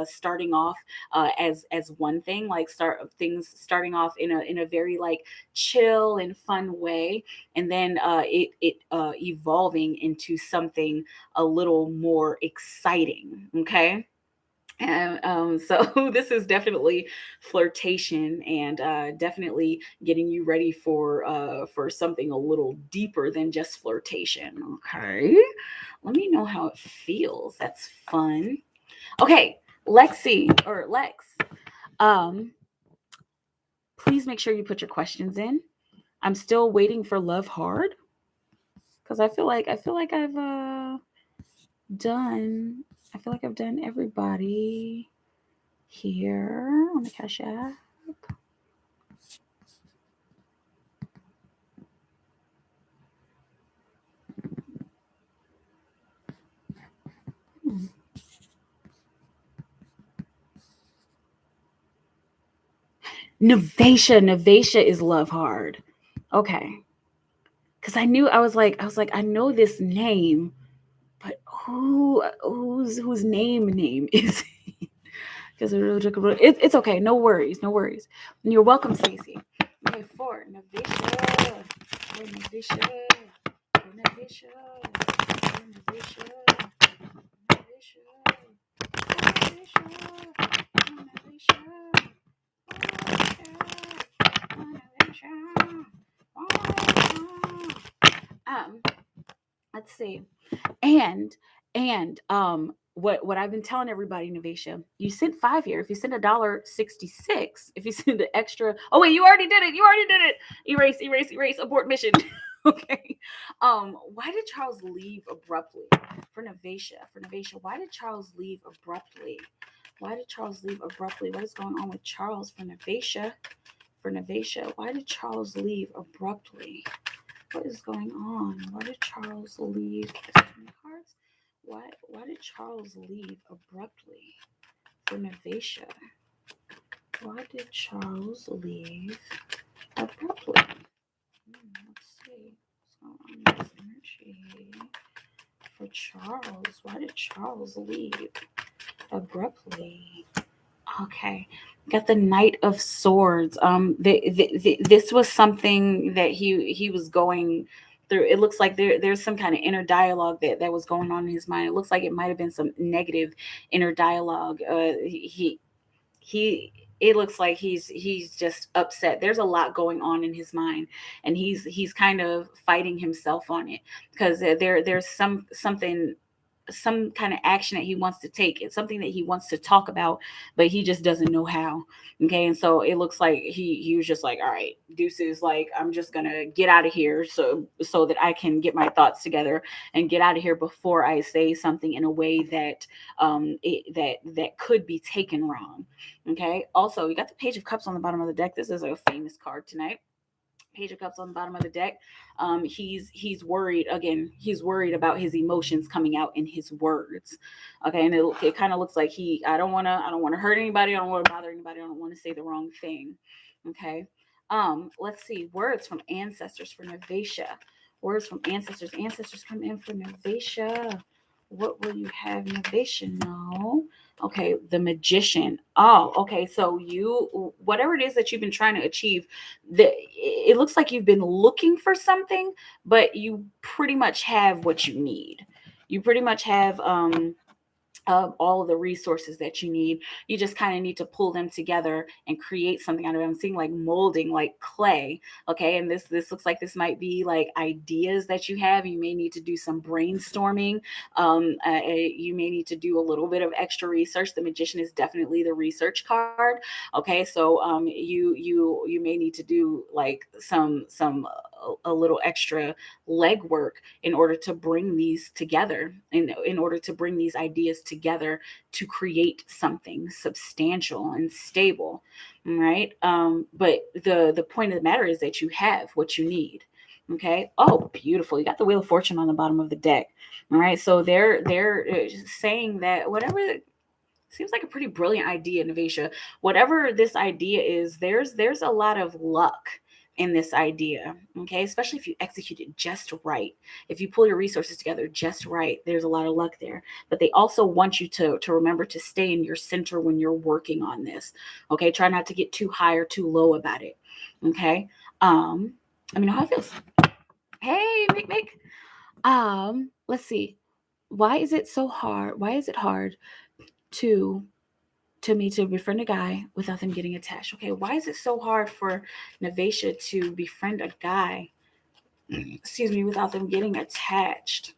starting off as one thing, like starting off in a very like chill and fun way, and then it evolving into something a little more exciting. Okay. And so this is definitely flirtation and definitely getting you ready for something a little deeper than just flirtation. Okay, let me know how it feels. That's fun. Okay, Lexi or Lex, please make sure you put your questions in. I'm still waiting for Love Hard because I feel like I've done. I feel like I've done everybody here on the Cash App. Navasia is Love Hard. Okay. Because I was like, I know this name, but whose name is it? Because it's okay. No worries. And you're welcome, Stacey. Okay, for Navasia. Let's see. And what I've been telling everybody, Navasia, you sent 5 here. If you send $1.66, if you send an extra, oh wait, you already did it. Erase, abort mission. Okay. Why did Charles leave abruptly? For Navasia, why did Charles leave abruptly? What is going on with Charles? For Navasia, why did Charles leave abruptly? What is going on? Why did Charles leave? Cards? Why did Charles leave abruptly? For Navasia, why did Charles leave abruptly? Let's see what's going on in this energy. For Charles, why did Charles leave abruptly? Okay, got the Knight of Swords. This was something that he was going through. It looks like there's some kind of inner dialogue that was going on in his mind. It looks like it might have been some negative inner dialogue. It looks like he's just upset. There's a lot going on in his mind, and he's kind of fighting himself on it because there's something some kind of action that he wants to take. It's something that he wants to talk about, but he just doesn't know how. Okay, and so it looks like he was just like, all right, deuces, like I'm just gonna get out of here so that I can get my thoughts together and get out of here before I say something in a way that that could be taken wrong. Okay. Also, you got the Page of Cups on the bottom of the deck. This is a famous card tonight. Page of Cups on the bottom of the deck. He's worried again. He's worried about his emotions coming out in his words. Okay, and it kind of looks like I don't want to hurt anybody. I don't want to bother anybody. I don't want to say the wrong thing. Okay. Let's see words from ancestors for Navasia. Words from ancestors. Ancestors come in for Navasia. What will you have Navasia know? Okay, the Magician. Oh, okay. So whatever it is that you've been trying to achieve, it looks like you've been looking for something, but you pretty much have what you need. You pretty much have all of the resources that you need. You just kind of need to pull them together and create something out of it. I'm seeing like molding, like clay. Okay, and this looks like this might be like ideas that you have. You may need to do some brainstorming. You may need to do a little bit of extra research. The Magician is definitely the research card. Okay, so you may need to do like some a little extra legwork in order to bring these together, in order to bring these ideas together to create something substantial and stable. Right. But the point of the matter is that you have what you need. Okay. Oh, beautiful. You got the Wheel of Fortune on the bottom of the deck. All right. So they're saying that whatever seems like a pretty brilliant idea, Navasia. Whatever this idea is, there's a lot of luck in this idea. Okay, especially if you execute it just right. If you pull your resources together just right, there's a lot of luck there. But they also want you to remember to stay in your center when you're working on this. Okay, try not to get too high or too low about it. Okay. Let me know how it feels. Hey, Mick. Let's see. Why is it so hard? Why is it hard to me to befriend a guy without them getting attached? Okay, why is it so hard for Navasia to befriend a guy, excuse me, without them getting attached?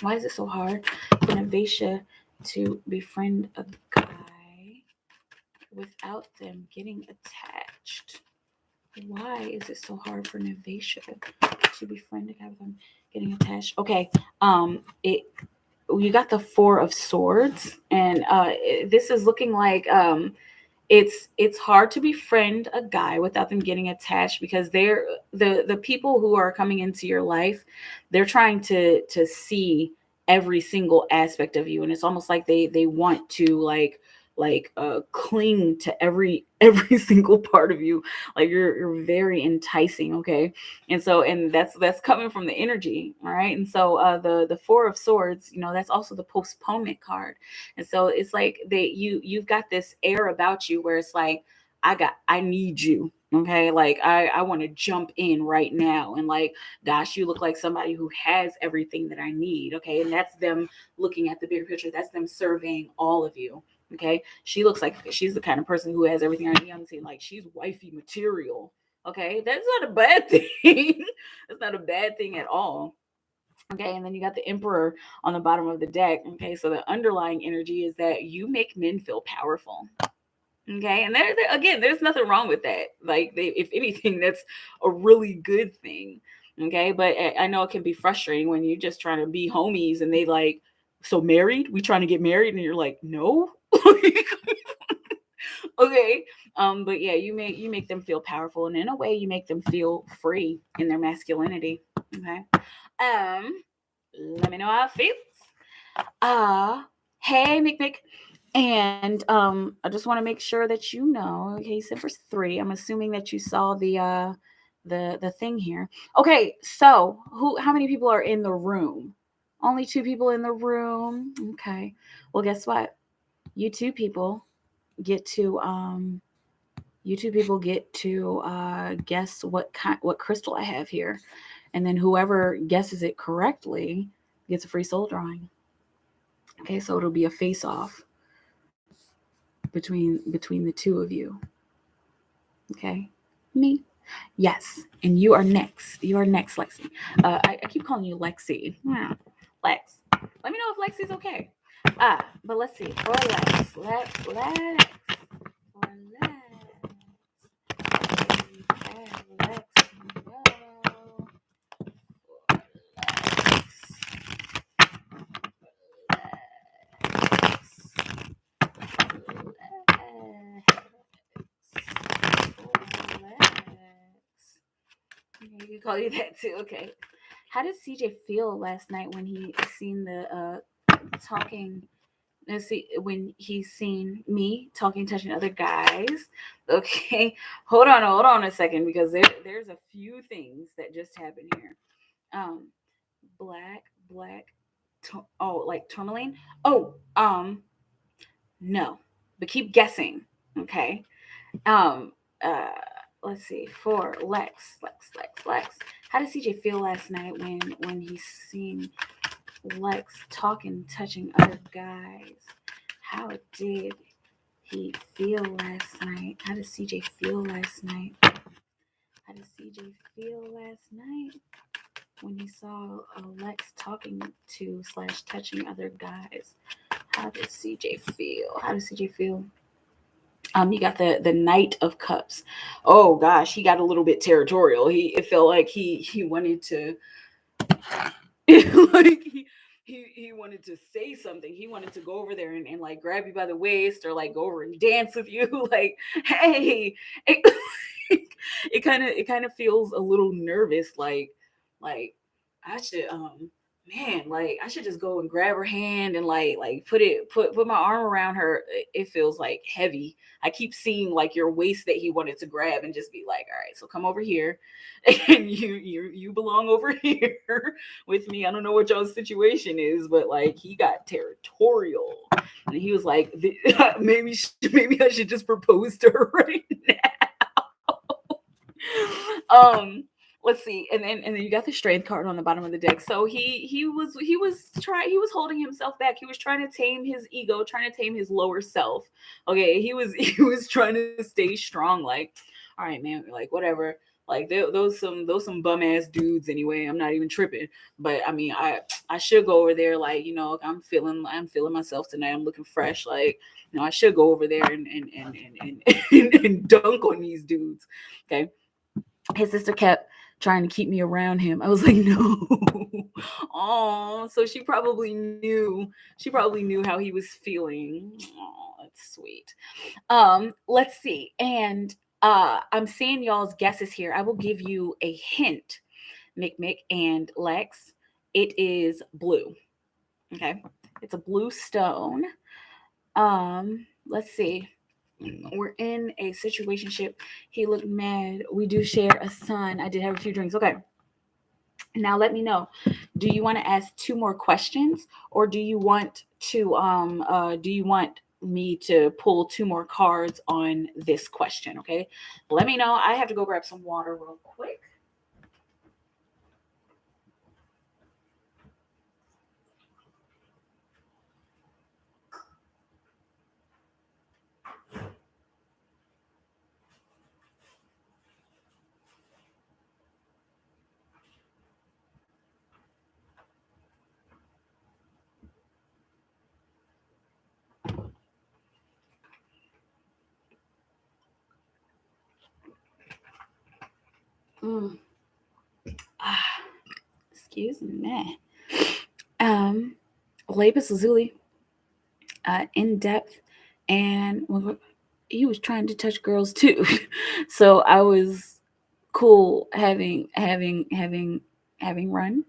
Why is it so hard for Navasia to befriend a guy without them getting attached? Why is it so hard for Navasia to befriend a guy without them getting attached? Okay, you got the Four of Swords, and this is looking like it's hard to befriend a guy without them getting attached, because they're the people who are coming into your life. They're trying to see every single aspect of you, and it's almost like they want to cling to every single part of you. Like you're very enticing. Okay, and that's coming from the energy. All right, and so the Four of Swords, that's also the postponement card. And so it's like you've got this air about you where it's like, I need you. Okay, like I want to jump in right now, and like, gosh, you look like somebody who has everything that I need. Okay, and that's them looking at the bigger picture. That's them surveying all of you. Okay, she looks like she's the kind of person who has everything I need. I'm saying like she's wifey material. Okay, that's not a bad thing. That's not a bad thing at all. Okay, and then you got the Emperor on the bottom of the deck. Okay, so the underlying energy is that you make men feel powerful. Okay, and again, there's nothing wrong with that. Like, if anything, that's a really good thing. Okay, but I know it can be frustrating when you're just trying to be homies and they like, so married? We trying to get married, and you're like, no. Okay, but yeah, you make them feel powerful, and in a way, you make them feel free in their masculinity. Okay, let me know how it feels. Hey, Mick. And I just want to make sure that you know. Okay, you said verse 3. I'm assuming that you saw the thing here. Okay, so how many people are in the room? Only 2 people in the room. Okay. Well, guess what? You two people get to guess what crystal I have here. And then whoever guesses it correctly gets a free soul drawing. Okay, so it'll be a face-off between the 2 of you. Okay, me, yes, and you are next. You are next, Lexi. I keep calling you Lexi. Lex. Let me know if Lexi's okay. But let's see. For Lex. For Lex. You can call you that too. Okay. How did CJ feel last night when he seen the talking? Let's see, when he's seen me talking, touching other guys. Okay, hold on a second, because there's a few things that just happened here. Black, like tourmaline. Oh, no, but keep guessing. Okay. Um, uh, let's see. For Lex. How did CJ feel last night when he seen Lex talking, touching other guys? How did he feel last night? How did CJ feel last night? How did CJ feel last night when he saw Lex talking to / touching other guys? How did CJ feel? You got the Knight of Cups. Oh gosh, he got a little bit territorial. It felt like he wanted to like he wanted to say something. He wanted to go over there and like grab you by the waist, or like go over and dance with you. Like, hey, it kind of feels a little nervous. Like I should man, like I should just go and grab her hand and like put my arm around her. It feels like heavy. I keep seeing like your waist that he wanted to grab and just be like, all right, so come over here, and you belong over here with me. I don't know what y'all's situation is, but like he got territorial, and he was like, maybe I should just propose to her right now. Let's see, and then you got the strength card on the bottom of the deck. So he was holding himself back. He was trying to tame his ego, trying to tame his lower self. Okay, he was trying to stay strong. Like, all right, man, like whatever. Like those some bum ass dudes anyway. I'm not even tripping. But I mean, I should go over there. Like, you know, I'm feeling myself tonight. I'm looking fresh. Like, you know, I should go over there and dunk on these dudes. Okay. His sister kept trying to keep me around him. I was like, no. Oh, so she probably knew how he was feeling. Oh, that's sweet. Let's see. And I'm seeing y'all's guesses here. I will give you a hint, Mick and Lex. It is blue. Okay. It's a blue stone. Let's see. We're in a situationship. He looked mad. We do share a son. I did have a few drinks. Okay. Now let me know. Do you want to ask 2 more questions, or do you want me to pull 2 more cards on this question? Okay. Let me know. I have to go grab some water real quick. Excuse me. Lapis Lazuli, in depth, and he was trying to touch girls too. So I was cool having run.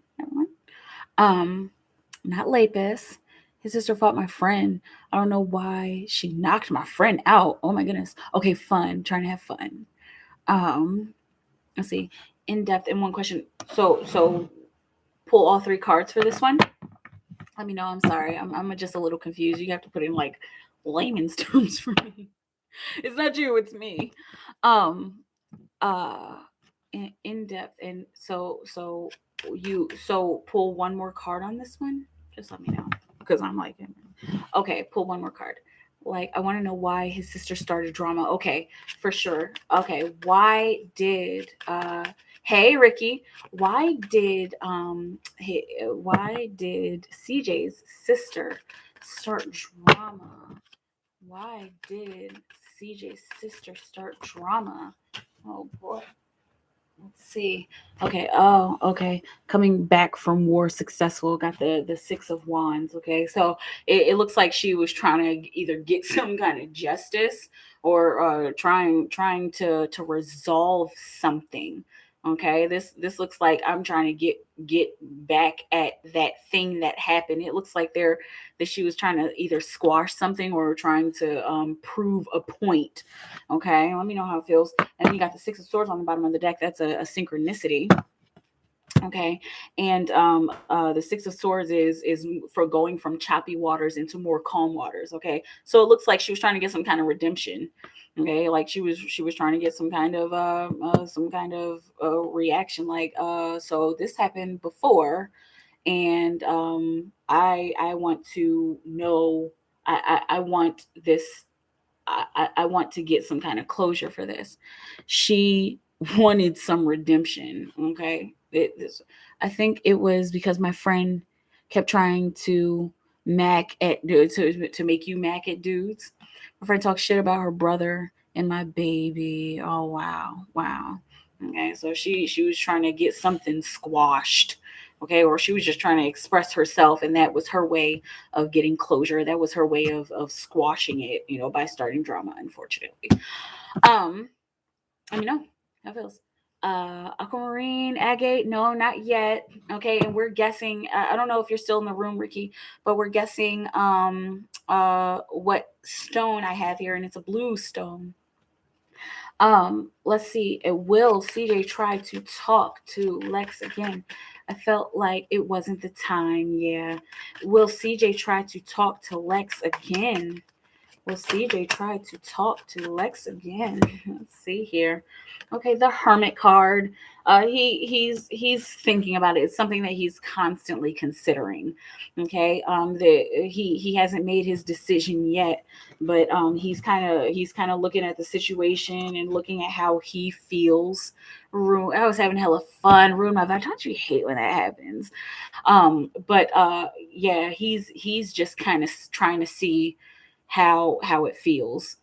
Not Lapis. His sister fought my friend. I don't know why she knocked my friend out. Oh my goodness. Okay, fun. Trying to have fun. Let's see. In depth in one question. So pull all 3 cards for this one. Let me know. I'm sorry. I'm just a little confused. You have to put in like layman's terms for me. It's not you, it's me. In depth, and so pull one more card on this one. Just let me know, because I'm like, okay, pull one more card. Like, I want to know why his sister started drama. Okay, for sure. Okay, why did Hey, Ricky. Why did CJ's sister start drama? Why did CJ's sister start drama? Oh boy. Let's see. Okay. Oh, okay. Coming back from war successful. Got the Six of Wands. Okay. So it looks like she was trying to either get some kind of justice or trying to resolve something. Okay. This looks like I'm trying to get back at that thing that happened. It looks like that she was trying to either squash something or trying to prove a point. Okay. Let me know how it feels. And you got the Six of Swords on the bottom of the deck. That's a synchronicity. Okay. And the Six of Swords is for going from choppy waters into more calm waters. Okay. So it looks like she was trying to get some kind of redemption. Okay, like she was trying to get some kind of reaction, like so this happened before, and I want to know, I want this, I want to get some kind of closure for this. She wanted some redemption. Okay. I think it was because my friend kept trying to to make you mac at dudes. My friend talked shit about her brother and my baby. Oh wow. Wow. Okay. So she was trying to get something squashed. Okay, or she was just trying to express herself, and that was her way of getting closure. That was her way of squashing it, by starting drama, unfortunately. Um, Let me know how it feels. Aquamarine, agate, no, not yet. Okay, and we're guessing. I don't know if you're still in the room, Ricky, but we're guessing what stone I have here, and it's a blue stone. Let's see. Will CJ try to talk to Lex again? I felt like it wasn't the time. Yeah. Will CJ try to talk to Lex again? Will CJ try to talk to Lex again? Let's see here. Okay, the Hermit card. He's thinking about it. It's something that he's constantly considering. Okay, he hasn't made his decision yet, but he's kind of looking at the situation and looking at how he feels. I was having hella fun. Ruin my vibe. Don't you hate when that happens? But yeah, he's just kind of trying to see how it feels,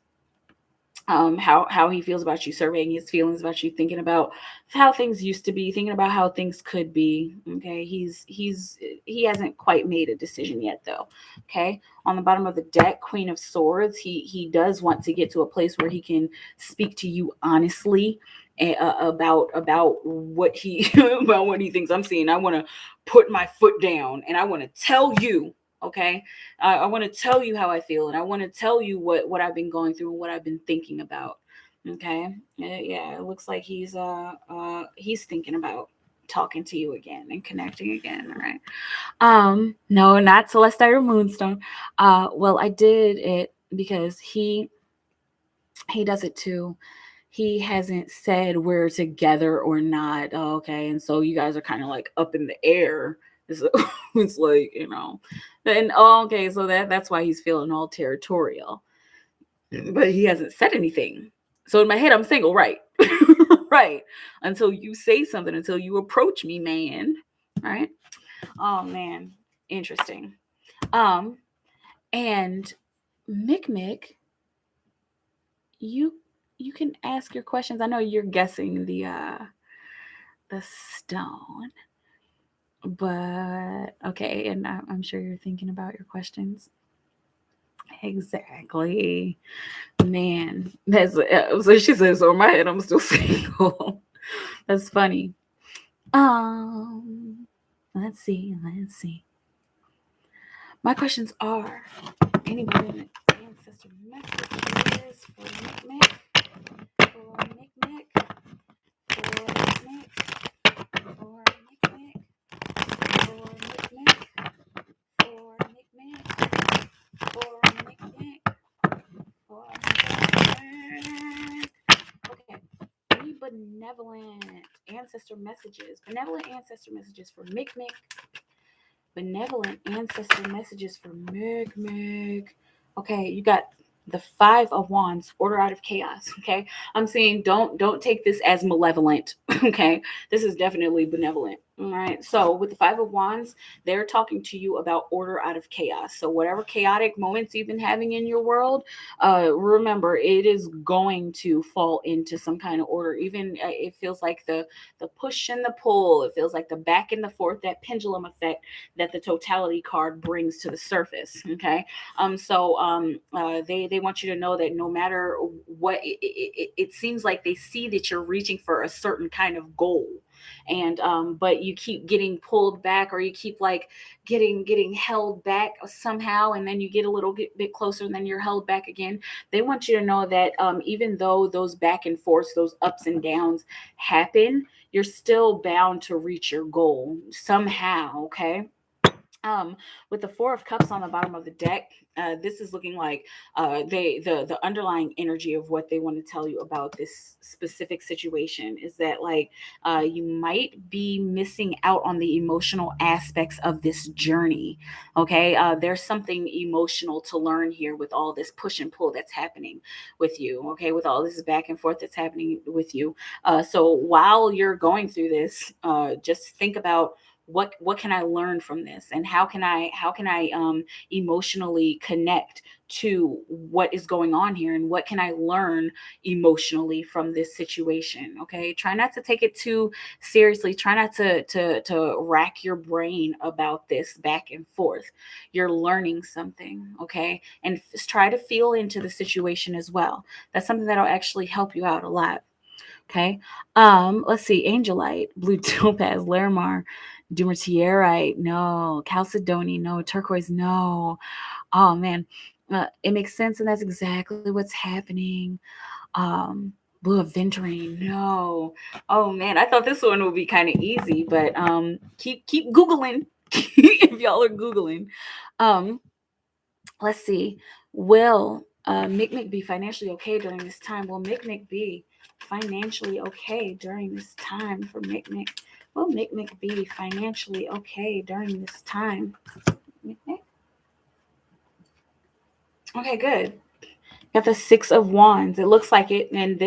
how he feels about you, surveying his feelings about you, thinking about how things used to be, thinking about how things could be. Okay, he hasn't quite made a decision yet though. Okay, on the bottom of the deck, Queen of Swords, he does want to get to a place where he can speak to you honestly, about what he about what he thinks. I'm seeing, I want to put my foot down and I want to tell you. Okay, I want to tell you how I feel, and I want to tell you what I've been going through and what I've been thinking about. Okay, yeah, it looks like he's thinking about talking to you again and connecting again. All right. No, not Celestite or Moonstone. Well, I did it because he does it too. He hasn't said we're together or not. Oh, okay, and so you guys are kind of like up in the air. It's, it's like, and okay, so that's why he's feeling all territorial, but he hasn't said anything. So in my head, I'm single, right? Right. Until you say something, until you approach me, man. Right? Oh man, interesting. Um, and Mick, you you can ask your questions. I know you're guessing the stone, but okay, and I'm sure you're thinking about your questions. Exactly, man. That's so she says. So in my head, I'm still single. That's funny. Um, let's see. Let's see. My questions are: anybody in the ancestor messages for Mick, for Mick, for Mick, for Mick, for Mick, for Mick, for Mick, for Mick. Okay. Any benevolent ancestor messages? Benevolent ancestor messages for Mick. Benevolent ancestor messages for Mick. Okay, you got the Five of Wands, order out of chaos. Okay, I'm saying don't take this as malevolent. Okay, this is definitely benevolent. All right, so with the Five of Wands, they're talking to you about order out of chaos. So whatever chaotic moments you've been having in your world, remember it is going to fall into some kind of order. Even it feels like the push and the pull. It feels like the back and the forth, that pendulum effect that the totality card brings to the surface. Okay, they want you to know that no matter what, it seems like they see that you're reaching for a certain kind of goal, and but you keep getting pulled back, or you keep like getting held back somehow, and then you get a little bit closer and then you're held back again. They want you to know that even though those back and forths, those ups and downs happen, you're still bound to reach your goal somehow. Okay, with the Four of Cups on the bottom of the deck, this is looking like the underlying energy of what they want to tell you about this specific situation is that like you might be missing out on the emotional aspects of this journey. Okay, there's something emotional to learn here with all this push and pull that's happening with you. Okay, with all this back and forth that's happening with you. So while you're going through this, just think about what can I learn from this, and how can I emotionally connect to what is going on here, and what can I learn emotionally from this situation. Okay, try not to take it too seriously. Try not to rack your brain about this back and forth. You're learning something. Okay, and try to feel into the situation as well. That's something that'll actually help you out a lot. Okay. Let's see. Angelite, blue topaz, Larimar, Dumertierite, no. Chalcedony, no. Turquoise, no. Oh man. It makes sense, and that's exactly what's happening. Blue aventurine, no. Oh man, I thought this one would be kind of easy, but keep Googling if y'all are Googling. Um, let's see. Will Mick be financially okay during this time? Will Mick be financially okay during this time for Mick? Will Mick be financially okay during this time? Mick? Okay, good. Got the Six of Wands. It looks like it, and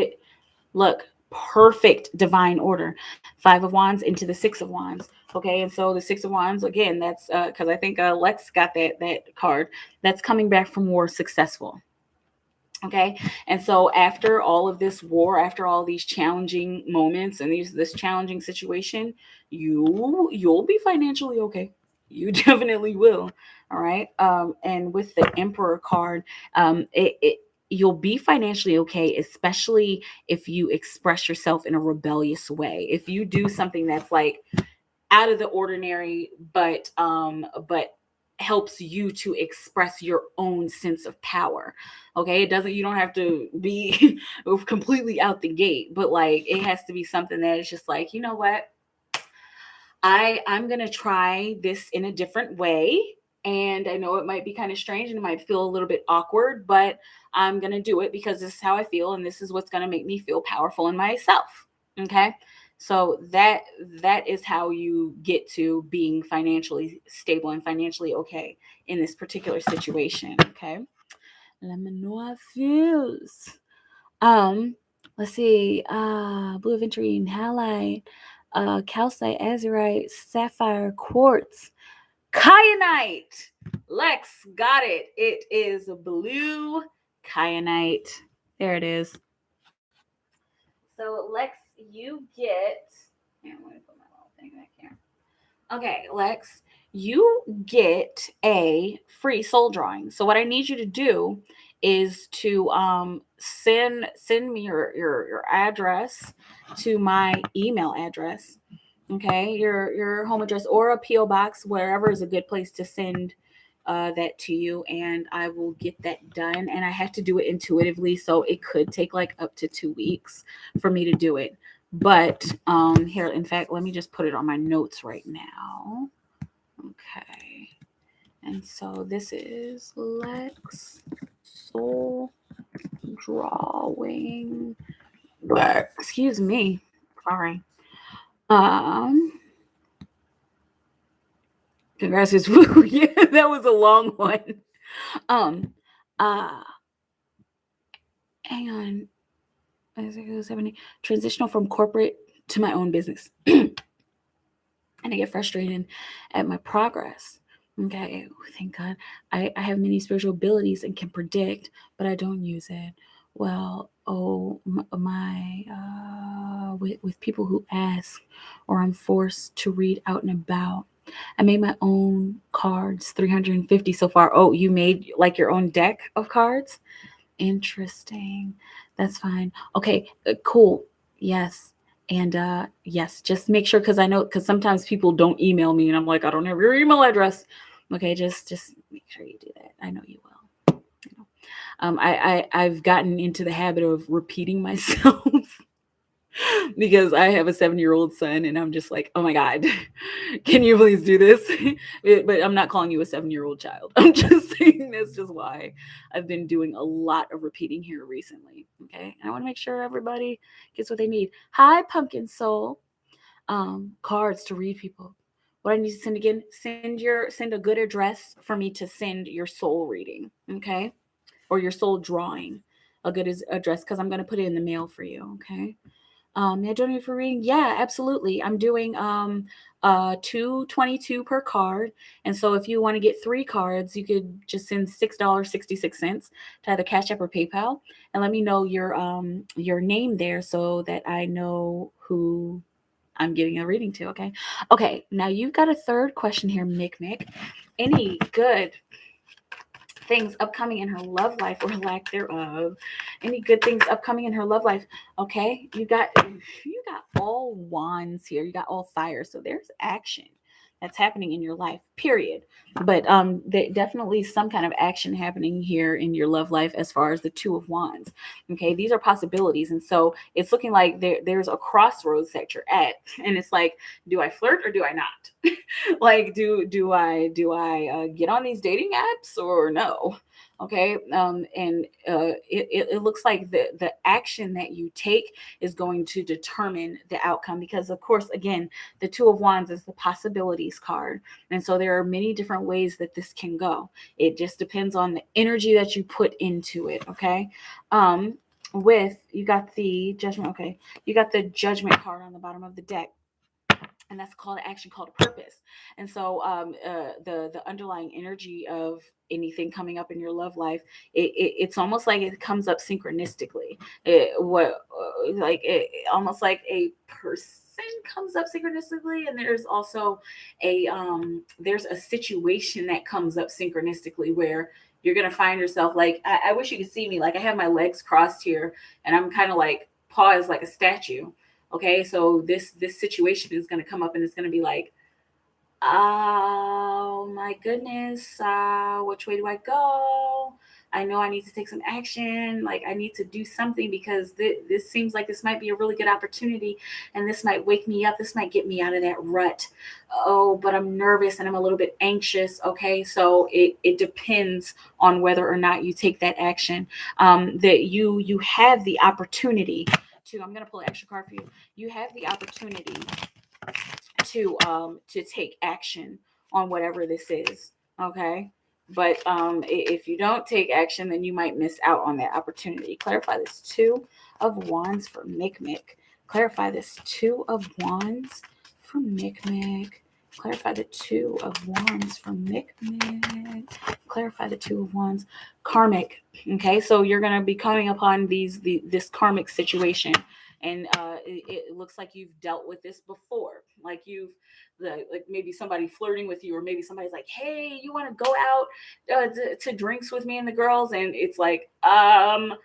look, perfect divine order. Five of Wands into the Six of Wands. Okay, and so the Six of Wands again. That's because I think Lex got that card. That's coming back from war successful. Okay, and so after all of this war, after all these challenging moments and this challenging situation, you'll be financially okay. You definitely will. All right, and with the Emperor card, it you'll be financially okay, especially if you express yourself in a rebellious way. If you do something that's like out of the ordinary, but helps you to express your own sense of power. Okay, it doesn't, you don't have to be completely out the gate, but like it has to be something that is just like, you know what, I'm gonna try this in a different way. And I know it might be kind of strange and it might feel a little bit awkward, but I'm gonna do it because this is how I feel, and this is what's gonna make me feel powerful in myself. Okay. So that is how you get to being financially stable and financially okay in this particular situation. Okay. Let me know how it feels. Um, let's see. Blue aventurine, halite, calcite, azurite, sapphire, quartz, kyanite. Lex got it. It is blue kyanite. There it is. So Lex, you get. Here, I'm gonna put my little thing back here. Okay, Lex, you get a free soul drawing. So what I need you to do is to send me your address to my email address. Okay, your home address or a PO box, wherever is a good place to send that to you, and I will get that done. And I have to do it intuitively, so it could take like up to 2 weeks for me to do it. But here, in fact, let me just put it on my notes right now. Okay. And so this is Lex Soul Drawing. Excuse me. Sorry. Um Congrats. Yeah, that was a long one. Um uh hang on. Transitional from corporate to my own business. And I get frustrated at my progress. Okay, thank God. I have many spiritual abilities and can predict, but I don't use it. Well, with people who ask or I'm forced to read out and about. I made my own cards, 350 so far. Oh, you made like your own deck of cards? Interesting. That's fine. Okay, cool. Yes. And yes, just make sure because sometimes people don't email me and I'm like, I don't have your email address. Okay, just make sure you do that. I know you will. I've gotten into the habit of repeating myself because I have a 7-year-old son and I'm just like, oh my God, can you please do this? But I'm not calling you a 7-year-old child. I'm just saying that's just why I've been doing a lot of repeating here recently. Okay. And I want to make sure everybody gets what they need. Hi, Pumpkin Soul. Cards to read people. What I need to send again, send a good address for me to send your soul reading. Okay. Or your soul drawing. A good address because I'm going to put it in the mail for you. Okay. May I join you for reading? Yeah, absolutely. I'm doing $2.22 per card. And so if you want to get 3 cards, you could just send $6.66 to either Cash App or PayPal and let me know your name there so that I know who I'm giving a reading to. Okay. Okay. Now you've got a third question here, Mick. Any good things upcoming in her love life or lack thereof? Any good things upcoming in her love life? Okay, you got all wands here, you got all fire, so there's action that's happening in your life, period. But definitely some kind of action happening here in your love life as far as the 2 of wands. Okay, these are possibilities, and so it's looking like there's a crossroads that you're at, and it's like, do I flirt or do I not? Like, do I get on these dating apps or no? Okay. And it looks like the action that you take is going to determine the outcome, because of course, again, the 2 of wands is the possibilities card, and so there are many different ways that this can go. It just depends on the energy that you put into it. Okay. With you got the judgment. Okay, you got the judgment card on the bottom of the deck, and that's called action, called a purpose. And so the underlying energy of anything coming up in your love life, it's almost like it comes up synchronistically. Almost like a person comes up synchronistically, and there's also there's a situation that comes up synchronistically where you're gonna find yourself like, I wish you could see me, like I have my legs crossed here and I'm kind of like paused like a statue. Okay, so this situation is going to come up and it's going to be like, oh my goodness, which way do I go? I know I need to take some action. Like, I need to do something because this seems like this might be a really good opportunity, and this might wake me up. This might get me out of that rut. Oh, but I'm nervous and I'm a little bit anxious. Okay, so it depends on whether or not you take that action. That you have the opportunity to. I'm gonna pull an extra card for you. You have the opportunity to take action on whatever this is. Okay. But if you don't take action, then you might miss out on that opportunity. Clarify this 2 of wands for Mick. Clarify this 2 of wands for Mick. Clarify the 2 of wands for Mick. Clarify the 2 of wands. Karmic. Okay, so you're going to be coming upon this karmic situation, and it looks like you've dealt with this before. Like like maybe somebody flirting with you, or maybe somebody's like, hey, you want to go out to drinks with me and the girls, and it's like, no,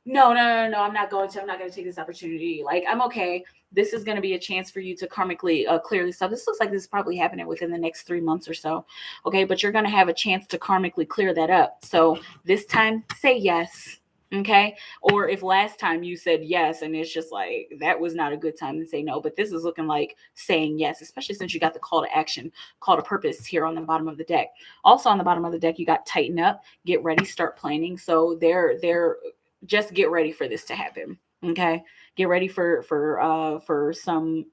I'm not going to take this opportunity. Like, I'm okay. This is going to be a chance for you to karmically clear this up. This looks like this is probably happening within the next 3 months or so. Okay, but you're going to have a chance to karmically clear that up. So this time, say yes. Okay. Or if last time you said yes and it's just like, that was not a good time, to say no. But this is looking like saying yes, especially since you got the call to action, call to purpose here on the bottom of the deck. Also on the bottom of the deck, you got tighten up, get ready, start planning. So they're just get ready for this to happen. Okay. Get ready for some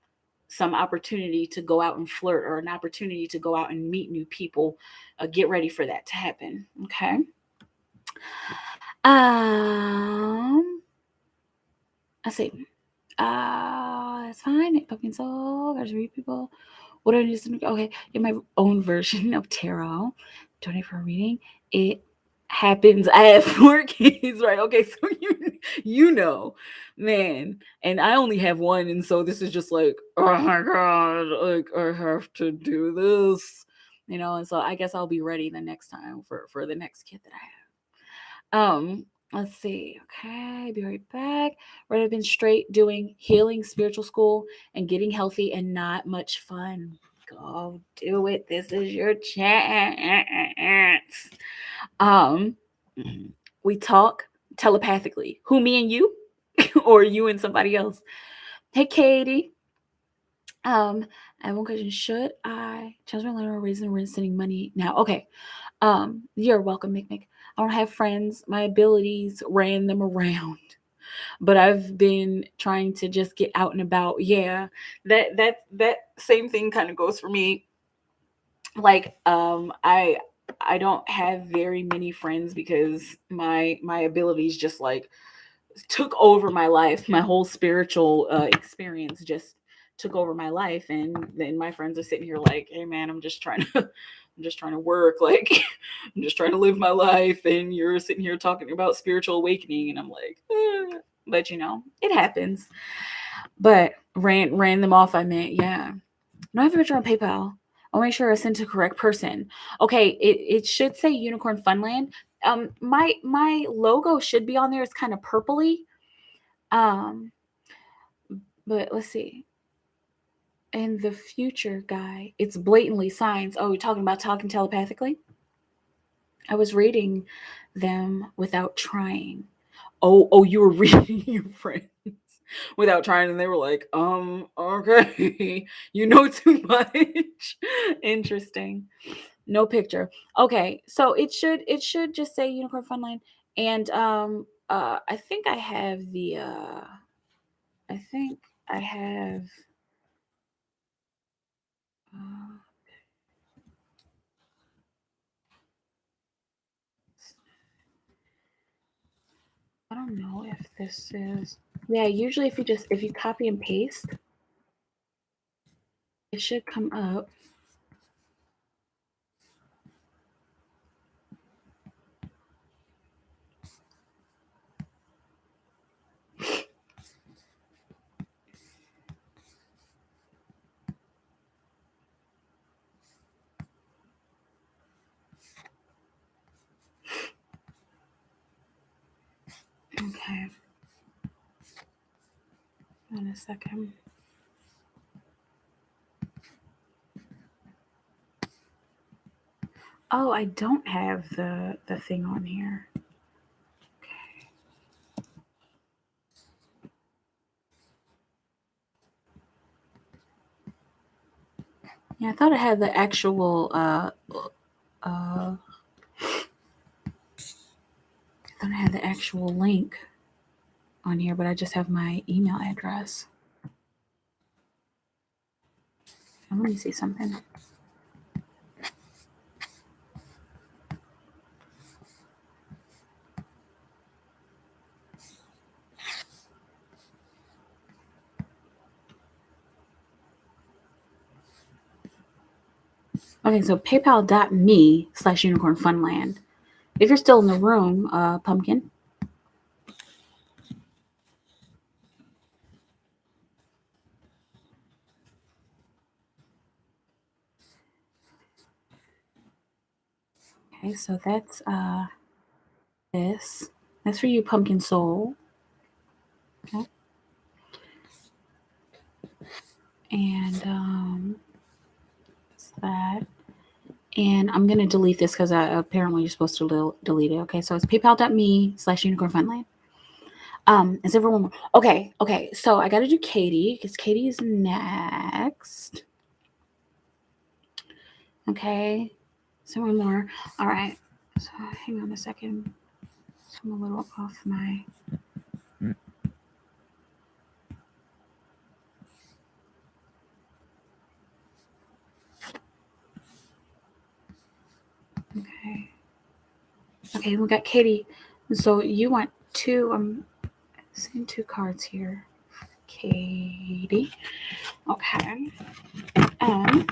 opportunity to go out and flirt, or an opportunity to go out and meet new people. Get ready for that to happen. Okay. Let's see. It's fine. Pumpkin soul. Gotta read people. What do I need to? Okay, get my own version of tarot. Donate for a reading. It happens. I have 4 kids, right? Okay, so you know, man, and I only have one, and so this is just like, oh my god, like I have to do this, and so I guess I'll be ready the next time for the next kid that I have. Let's see. Okay, be right back. Right, I've been straight doing healing, spiritual school, and getting healthy, and not much fun. Go do it. This is your chance. Um, we talk telepathically. Who, me and you, or you and somebody else? Hey, Katie. I have one question. Should I change my letter or reason we're sending money now? Okay. You're welcome, Mick. I don't have friends. My abilities ran them around, but I've been trying to just get out and about. Yeah, that same thing kind of goes for me. Like, I don't have very many friends because my abilities just like took over my life. My whole spiritual experience just took over my life, and then my friends are sitting here like, hey man, I'm just trying to I'm just trying to work, like I'm just trying to live my life, and you're sitting here talking about spiritual awakening, and I'm like, but it happens. But ran them off. I meant, yeah. No, I have a picture on PayPal. I'll make sure I send to the correct person. Okay, it should say Unicorn Funland. My logo should be on there. It's kind of purpley. But let's see. And the future guy, it's blatantly signs. Oh, you're talking about talking telepathically? I was reading them without trying. Oh, you were reading your friends without trying, and they were like, okay, you know too much. Interesting. No picture. Okay, so it should just say Unicorn Funland, and I think I have the I think I have. Uh, I don't know if this is. Yeah, usually if you copy and paste, it should come up. Okay. In a second. Oh, I don't have the thing on here. Okay. Yeah, I thought it had the actual I thought I had the actual link on here, but I just have my email address. Let me see something. Okay, so paypal.me/unicornfunland. If you're still in the room, Pumpkin. Okay, so that's this. That's for you, Pumpkin Soul. Okay. And that's that. And I'm gonna delete this because apparently you're supposed to delete it. Okay, so it's paypal.me/unicornfunland. Is there one more? Okay. So I gotta do Katie because Katie is next. Okay. So one more. All right. So hang on a second. So I'm a little off my. Okay. Okay, we got Katie. So you want two, I'm seeing two cards here. Katie. Okay. I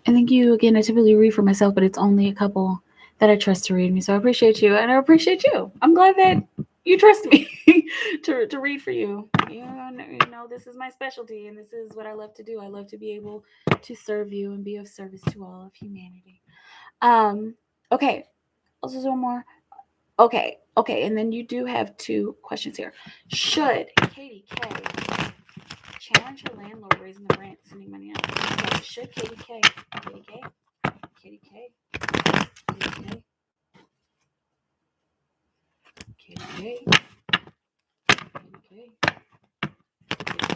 thank you again. I typically read for myself, but it's only a couple that I trust to read me. So I appreciate you, and I appreciate you. I'm glad that you trust me to read for you. You know, this is my specialty, and this is what I love to do. I love to be able to serve you and be of service to all of humanity. Okay. Also, one more. Okay. And then you do have two questions here. Should Katie K challenge her landlord raising the rent, sending money out? So should Katie K, Katie K, Katie K, Katie K, Katie K, Katie K,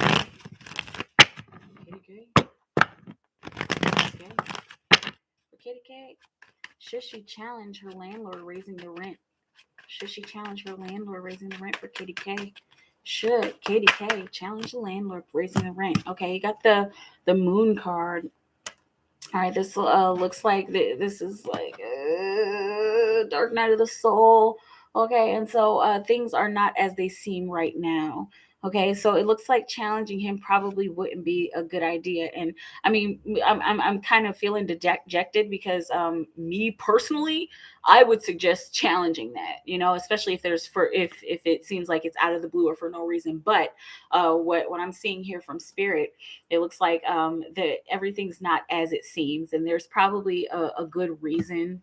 Katie K, Katie K. Should she challenge her landlord raising the rent? Should she challenge her landlord raising the rent for Katie K? Should Katie K challenge the landlord raising the rent? Okay, you got the moon card. All right, this looks like this is like dark night of the soul. Okay, and so things are not as they seem right now. Okay, so it looks like challenging him probably wouldn't be a good idea. And I mean, I'm kind of feeling dejected because me personally, I would suggest challenging that. You know, especially if there's for if it seems like it's out of the blue or for no reason. But what I'm seeing here from spirit, it looks like that everything's not as it seems, and there's probably a good reason,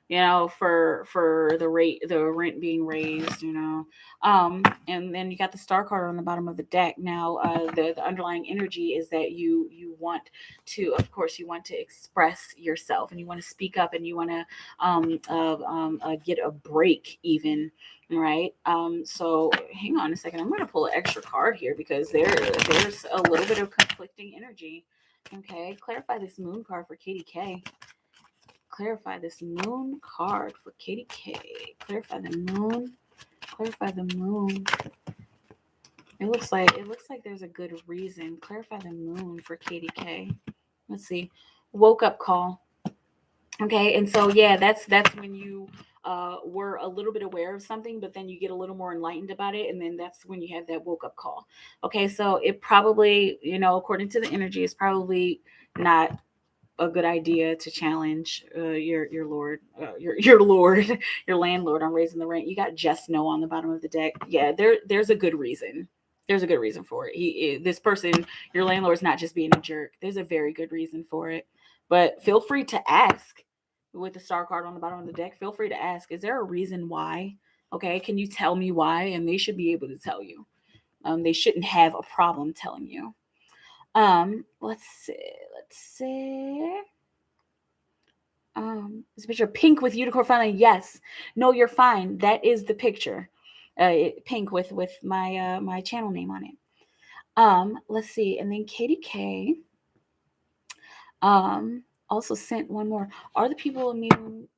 you know, for the rent being raised, you know. And then you got the star card on the bottom of the deck. Now the underlying energy is that you want to, of course, you want to express yourself, and you want to speak up, and you want to get a break even, right? So hang on a second, I'm going to pull an extra card here because there's a little bit of conflicting energy. Okay, clarify this moon card for Katie K. Clarify this moon card for Katie K. Clarify the moon. Clarify the moon. It looks like there's a good reason. Clarify the moon for Katie K. Let's see. Woke up call. Okay, and so yeah, that's when you were a little bit aware of something, but then you get a little more enlightened about it, and then that's when you have that woke up call. Okay, so it probably, you know, according to the energy, is probably not a good idea to challenge your lord, your lord, your landlord on raising the rent. You got just no on the bottom of the deck. Yeah, there's a good reason. There's a good reason for it. This person, your landlord's not just being a jerk. There's a very good reason for it. But feel free to ask with the star card on the bottom of the deck. Feel free to ask, is there a reason why? Okay, can you tell me why? And they should be able to tell you. They shouldn't have a problem telling you. Let's see. This picture pink with unicorn finally. Yes. No, you're fine. That is the picture. Pink with my my channel name on it. Let's see. And then Katie K also sent one more. Are the people meeting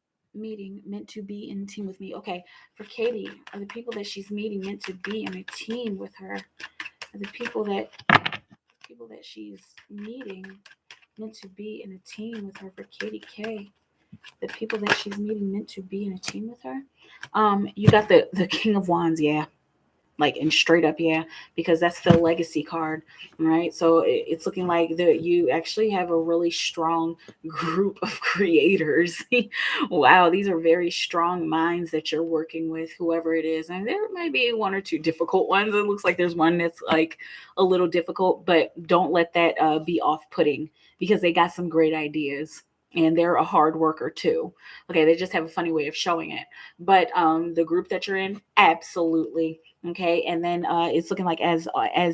meant to be in team with me? Okay, for Katie, are the people that she's meeting meant to be in a team with her? Are the people that she's meeting meant to be in a team with her for Katie K? The people that she's meeting meant to be in a team with her. You got the King of Wands, yeah, like, and straight up, yeah, because that's the legacy card, right? So it's looking like you actually have a really strong group of creators. Wow, these are very strong minds that you're working with, whoever it is, and there might be one or two difficult ones. It looks like there's one that's like a little difficult, but don't let that be off-putting, because they got some great ideas. And they're a hard worker too. Okay, they just have a funny way of showing it. But the group that you're in, absolutely. Okay, and then it's looking like as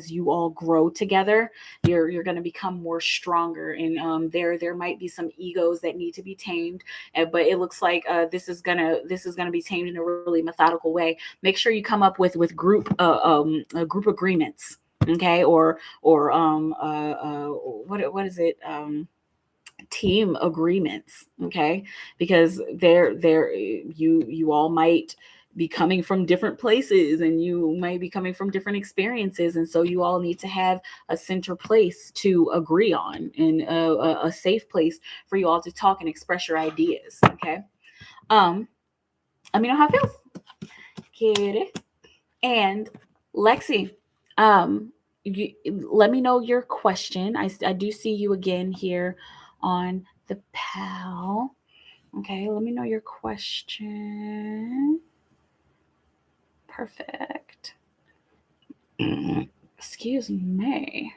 you all grow together, you're going to become more stronger, and there might be some egos that need to be tamed, but it looks like this is gonna be tamed in a really methodical way. Make sure you come up with group agreements, okay, or what is it, team agreements, okay, because you all might be coming from different places, and you might be coming from different experiences, and so you all need to have a center place to agree on, and a safe place for you all to talk and express your ideas, okay. Let me know how it feels. Kitty. And Lexi, let me know your question. I do see you again here on the PAL. Okay, let me know your question. Perfect. Excuse me.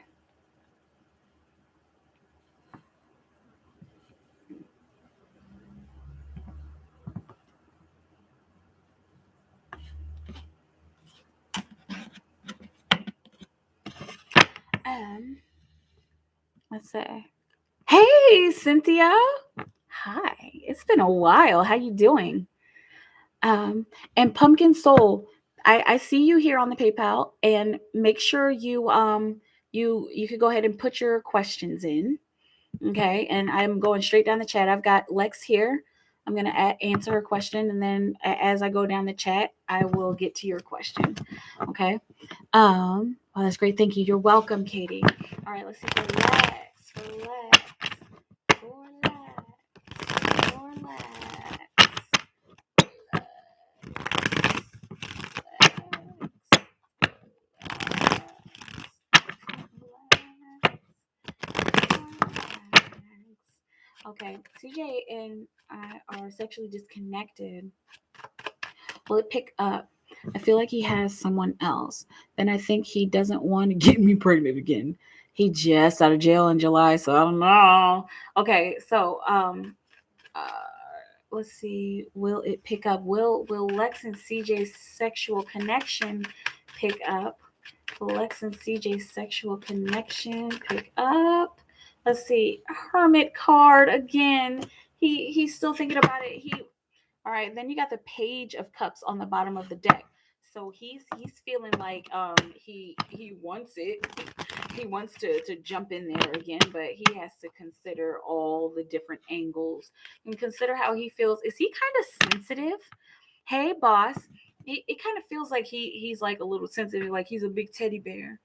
Let's see. Hey, Cynthia. Hi. It's been a while. How you doing? And Pumpkin Soul, I see you here on the PayPal, and make sure you could go ahead and put your questions in. Okay, and I'm going straight down the chat. I've got Lex here. I'm going to answer her question, and then as I go down the chat, I will get to your question. Okay. Oh, that's great. Thank you. You're welcome, Katie. All right, let's see. Relax. Okay, CJ and I are sexually disconnected. Will it pick up? I feel like he has someone else. Then I think he doesn't want to get me pregnant again. He just out of jail in July, so I don't know. Okay, so let's see. Will it pick up? Will Lex and CJ's sexual connection pick up? Will Lex and CJ's sexual connection pick up? Let's see. Hermit card again. He's still thinking about it. All right, then you got the Page of Cups on the bottom of the deck. So he's feeling like he wants it. He wants to jump in there again, but he has to consider all the different angles and consider how he feels. Is he kind of sensitive? Hey, boss. It kind of feels like he's like a little sensitive, like he's a big teddy bear.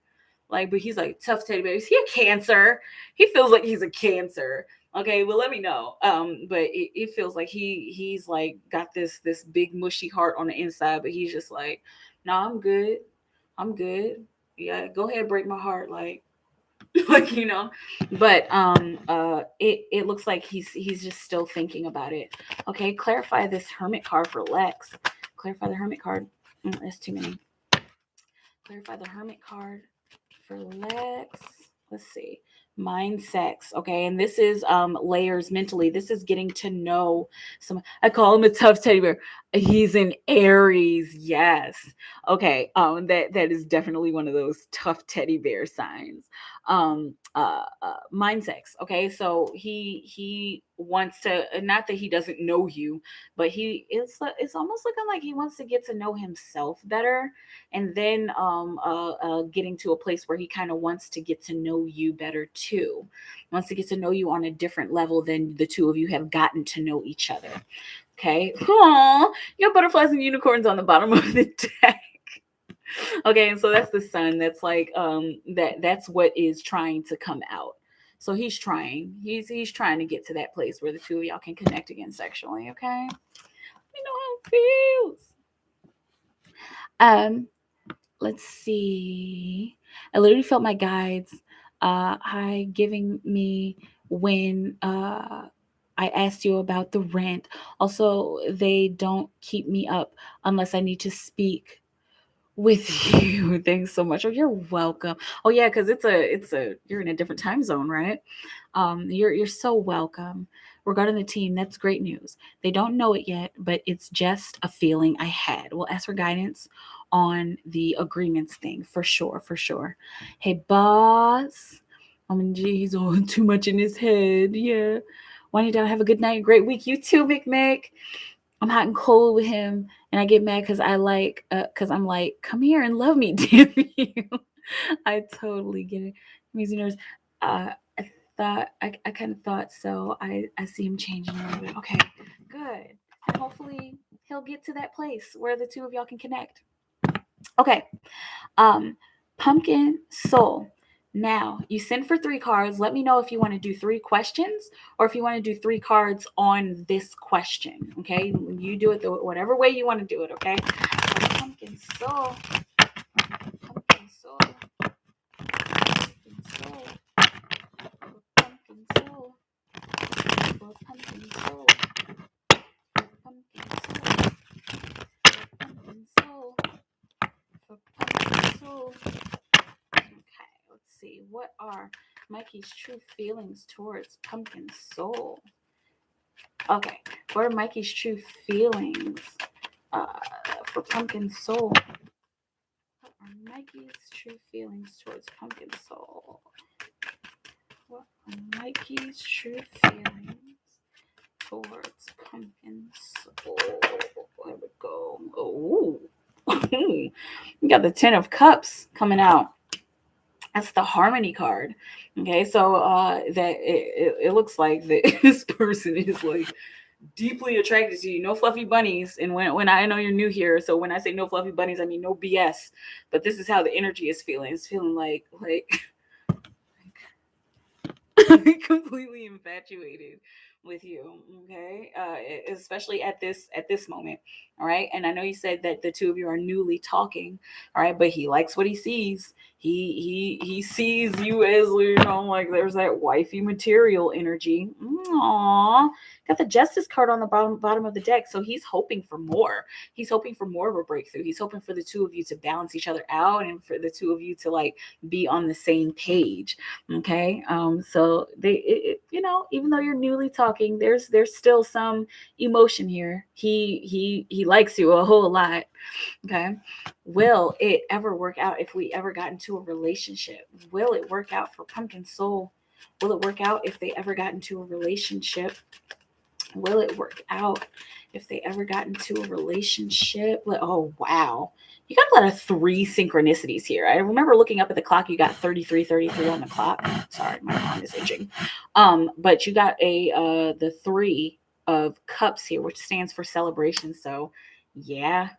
Like, but he's like tough teddy bear. Is he a Cancer? He feels like he's a Cancer. Okay, well, let me know. But it feels like he's like got this big mushy heart on the inside, but he's just like, no, I'm good. I'm good. Yeah, go ahead, break my heart, like like But it looks like he's just still thinking about it. Okay, clarify this Hermit card for Lex. Clarify the Hermit card. That's too many. Clarify the Hermit card for Lex. Let's see. Mind sex. Okay. And this is layers mentally. This is getting to know some. I call him a tough teddy bear. He's in Aries. Yes. Okay. That is definitely one of those tough teddy bear signs. Mind sex. Okay. So he wants to, not that he doesn't know you, but it's almost looking like he wants to get to know himself better, and then getting to a place where he kind of wants to get to know you better too. Wants to get to know you on a different level than the two of you have gotten to know each other. Okay. Aww, you got butterflies and unicorns on the bottom of the deck. Okay, and so that's the sun. That's like that's what is trying to come out. So he's trying. He's trying to get to that place where the two of y'all can connect again sexually. Okay. Let me know how it feels. Let's see. I literally felt my guides giving me when I asked you about the rent. Also, they don't keep me up unless I need to speak with you. Thanks so much. Oh, you're welcome. Oh yeah, because you're in a different time zone, right? You're so welcome. Regarding the team, that's great news. They don't know it yet, but it's just a feeling I had. We'll ask for guidance on the agreements thing for sure, for sure. Hey, boss. I mean, he's on too much in his head. Yeah. Winding down. Have a good night. Great week. You too, Mick. I'm hot and cold with him, and I get mad because I'm like, come here and love me, damn you. I totally get it. Makes me nervous. I kind of thought so. I see him changing a little bit. Okay, good. And hopefully he'll get to that place where the two of y'all can connect. Okay. Pumpkin Soul. Now, you send for 3 cards. Let me know if you want to do 3 questions or if you want to do 3 cards on this question, okay? You do it whatever way you want to do it, okay? Pumpkin soul. Pumpkin soul. Pumpkin soul. Pumpkin soul. Pumpkin soul. Pumpkin soul. Pumpkin soul. Pumpkin soul. Okay, let's see. What are Mikey's true feelings towards Pumpkin Soul? Okay, what are Mikey's true feelings for Pumpkin Soul? What are Mikey's true feelings towards Pumpkin Soul? What are Mikey's true feelings towards Pumpkin Soul? There we go. Oh, you got the 10 of Cups coming out. That's the harmony card. Okay, so that it looks like that this person is like deeply attracted to you. No fluffy bunnies. And when I know you're new here, so when I say no fluffy bunnies, I mean no BS. But this is how the energy is feeling. It's feeling like completely infatuated with you, okay, especially at this moment. All right, and I know you said that the two of you are newly talking, all right, but he likes what he sees. He sees you as, you know, like there's that wifey material energy. Aww. Got the Justice card on the bottom of the deck, so he's hoping for more. He's hoping for more of a breakthrough. He's hoping for the two of you to balance each other out and for the two of you to like be on the same page. Okay, so you know, even though you're newly talking, there's still some emotion here. He likes you a whole lot. Okay, will it ever work out if we ever got into a relationship? Will it work out for Pumpkin Soul? Will it work out if they ever got into a relationship? Will it work out if they ever got into a relationship? Oh, wow. You got a lot of 3 synchronicities here. I remember looking up at the clock, you got 33 on the clock. Sorry, my arm is itching. But you got the 3 of Cups here, which stands for celebration. So, yeah,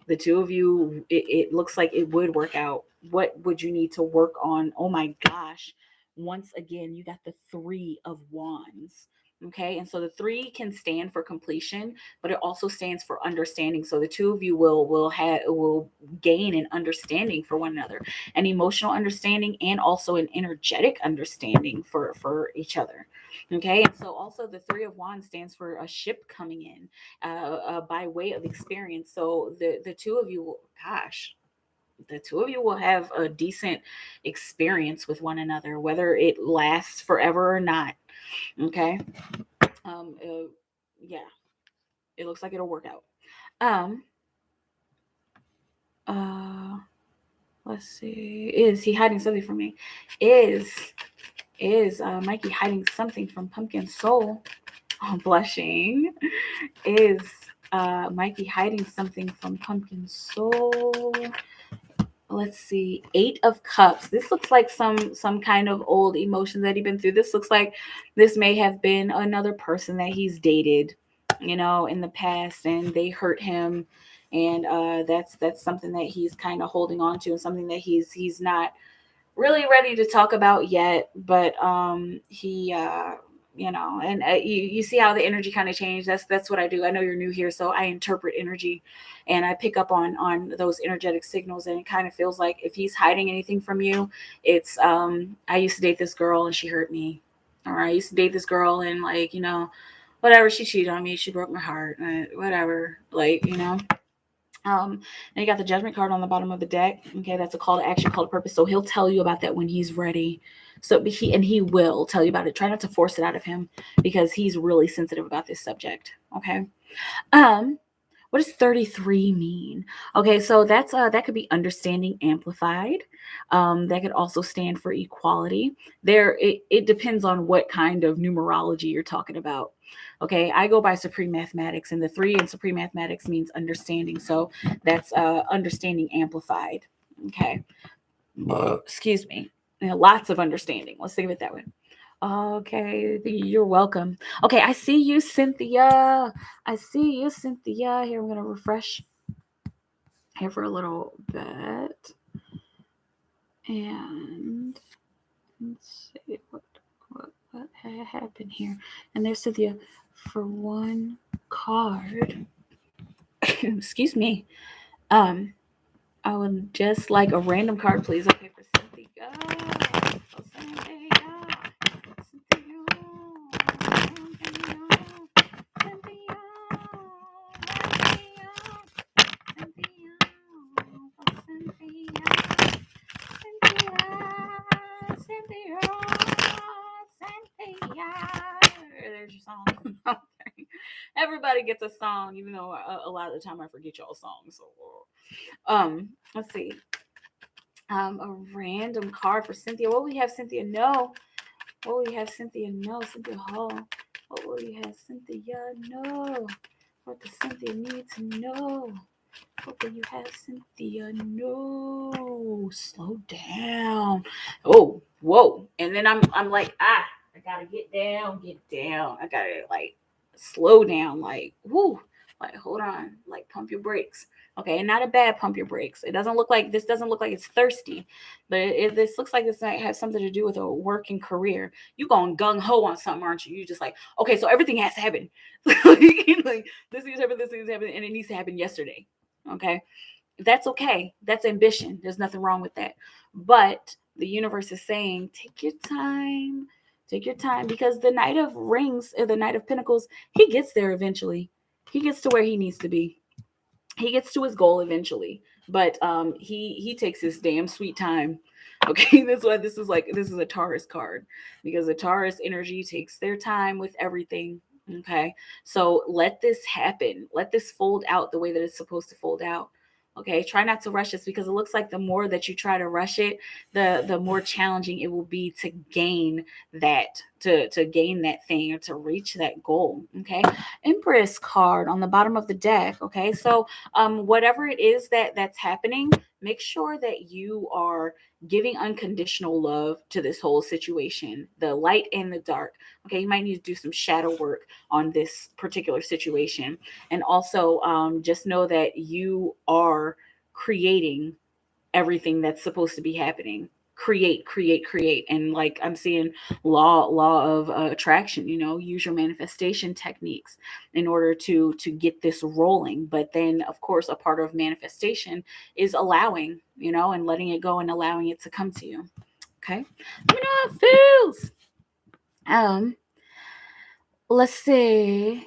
the two of you, it looks like it would work out. What would you need to work on? Oh my gosh. Once again, you got the 3 of Wands. Okay, and so the 3 can stand for completion, but it also stands for understanding. So the two of you will gain an understanding for one another, an emotional understanding, and also an energetic understanding for each other. Okay, and so also the 3 of Wands stands for a ship coming in by way of experience. So the two of you, gosh, the two of you will have a decent experience with one another, whether it lasts forever or not. Okay. Um, uh, yeah, it looks like it'll work out. Um, uh, let's see. Is he hiding something from me? Is Mikey hiding something from Pumpkin Soul? Oh, blushing. Is Mikey hiding something from Pumpkin Soul? Let's see. 8 of Cups. This looks like some kind of old emotion that he's been through. This looks like this may have been another person that he's dated, you know, in the past, and they hurt him, and that's something that he's kind of holding on to, and something that he's not really ready to talk about yet, but he you know, and you see how the energy kind of changed. That's what I do. I know you're new here, so I interpret energy and I pick up on those energetic signals, and it kind of feels like if he's hiding anything from you, it's I used to date this girl and she hurt me, or I used to date this girl and, like, you know, whatever, she cheated on me, she broke my heart, whatever, like, you know. And you got the Judgment card on the bottom of the deck. Okay, that's a call to action, call to purpose. So he'll tell you about that when he's ready. So he will tell you about it. Try not to force it out of him because he's really sensitive about this subject. Okay. What does 33 mean? Okay, so that's that could be understanding amplified. That could also stand for equality. It depends on what kind of numerology you're talking about. Okay, I go by supreme mathematics, and the 3 in supreme mathematics means understanding. So that's understanding amplified. Okay, excuse me. Lots of understanding. Let's think of it that way. Okay, you're welcome. Okay, I see you, Cynthia. I see you, Cynthia. Here, I'm going to refresh here for a little bit. And Let's see what happened here. And there's Cynthia for one card. Excuse me. I would just like a random card, please. Okay, for Cynthia. Oh, Cynthia. There's your song. Okay. Everybody gets a song, even though a lot of the time I forget y'all songs. So, let's see. A random card for Cynthia. What will we have Cynthia know? What will we have Cynthia know? Cynthia Hall. What will you have Cynthia know? What does Cynthia need to know? What will you have Cynthia know? Slow down. Oh, whoa. And then I'm like, I gotta get down. I gotta like slow down. Like, whoo. Like, hold on. Like, pump your brakes. Okay, and not a bad pump your brakes. It doesn't look like it's thirsty, but this looks like this might have something to do with a working career. You going gung ho on something, aren't you? You just like, okay, so everything has to happen. Like this needs to happen, and it needs to happen yesterday. Okay, that's okay. That's ambition. There's nothing wrong with that. But the universe is saying, take your time. Take your time, because the Knight of Rings, or the Knight of Pentacles, he gets there eventually. He gets to where he needs to be. He gets to his goal eventually, but he takes his damn sweet time. Okay, that's why this is a Taurus card, because the Taurus energy takes their time with everything. Okay, so let this happen. Let this fold out the way that it's supposed to fold out. Okay, try not to rush this, because it looks like the more that you try to rush it, the more challenging it will be to gain that, to gain that thing, or to reach that goal. Okay, Empress card on the bottom of the deck. Okay, so whatever it is that's happening, make sure that you are giving unconditional love to this whole situation, the light and the dark. Okay, you might need to do some shadow work on this particular situation. And also, just know that you are creating everything that's supposed to be happening. Create. And like I'm seeing law of attraction, use your manifestation techniques in order to get this rolling. But then of course, a part of manifestation is allowing, and letting it go and allowing it to come to you. Okay, let me know how it feels. Let's see.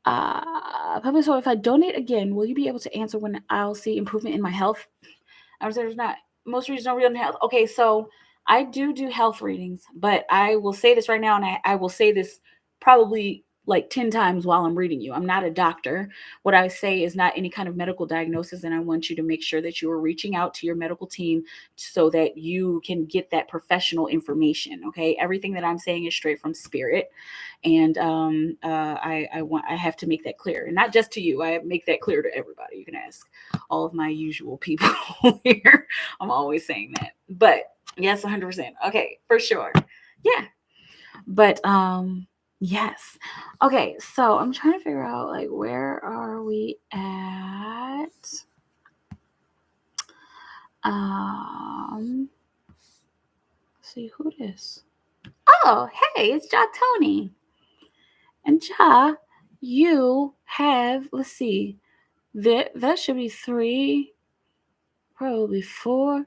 Probably, so if I donate again, will you be able to answer when I'll see improvement in my health? I was there's not most readings don't read on health. Okay, so I do health readings, but I will say this right now, and I will say this probably like 10 times while I'm reading you. I'm not a doctor. What I say is not any kind of medical diagnosis, and I want you to make sure that you are reaching out to your medical team so that you can get that professional information. Okay, everything that I'm saying is straight from spirit, and I have to make that clear, and not just to you. I make that clear to everybody. You can ask all of my usual people here. I'm always saying that, but yes, 100%. Okay, for sure. Yeah, but yes. Okay, so I'm trying to figure out, like, where are we at? See who this. Oh, hey, it's Ja Tony. And Ja, you have, let's see, that should be 3, probably 4,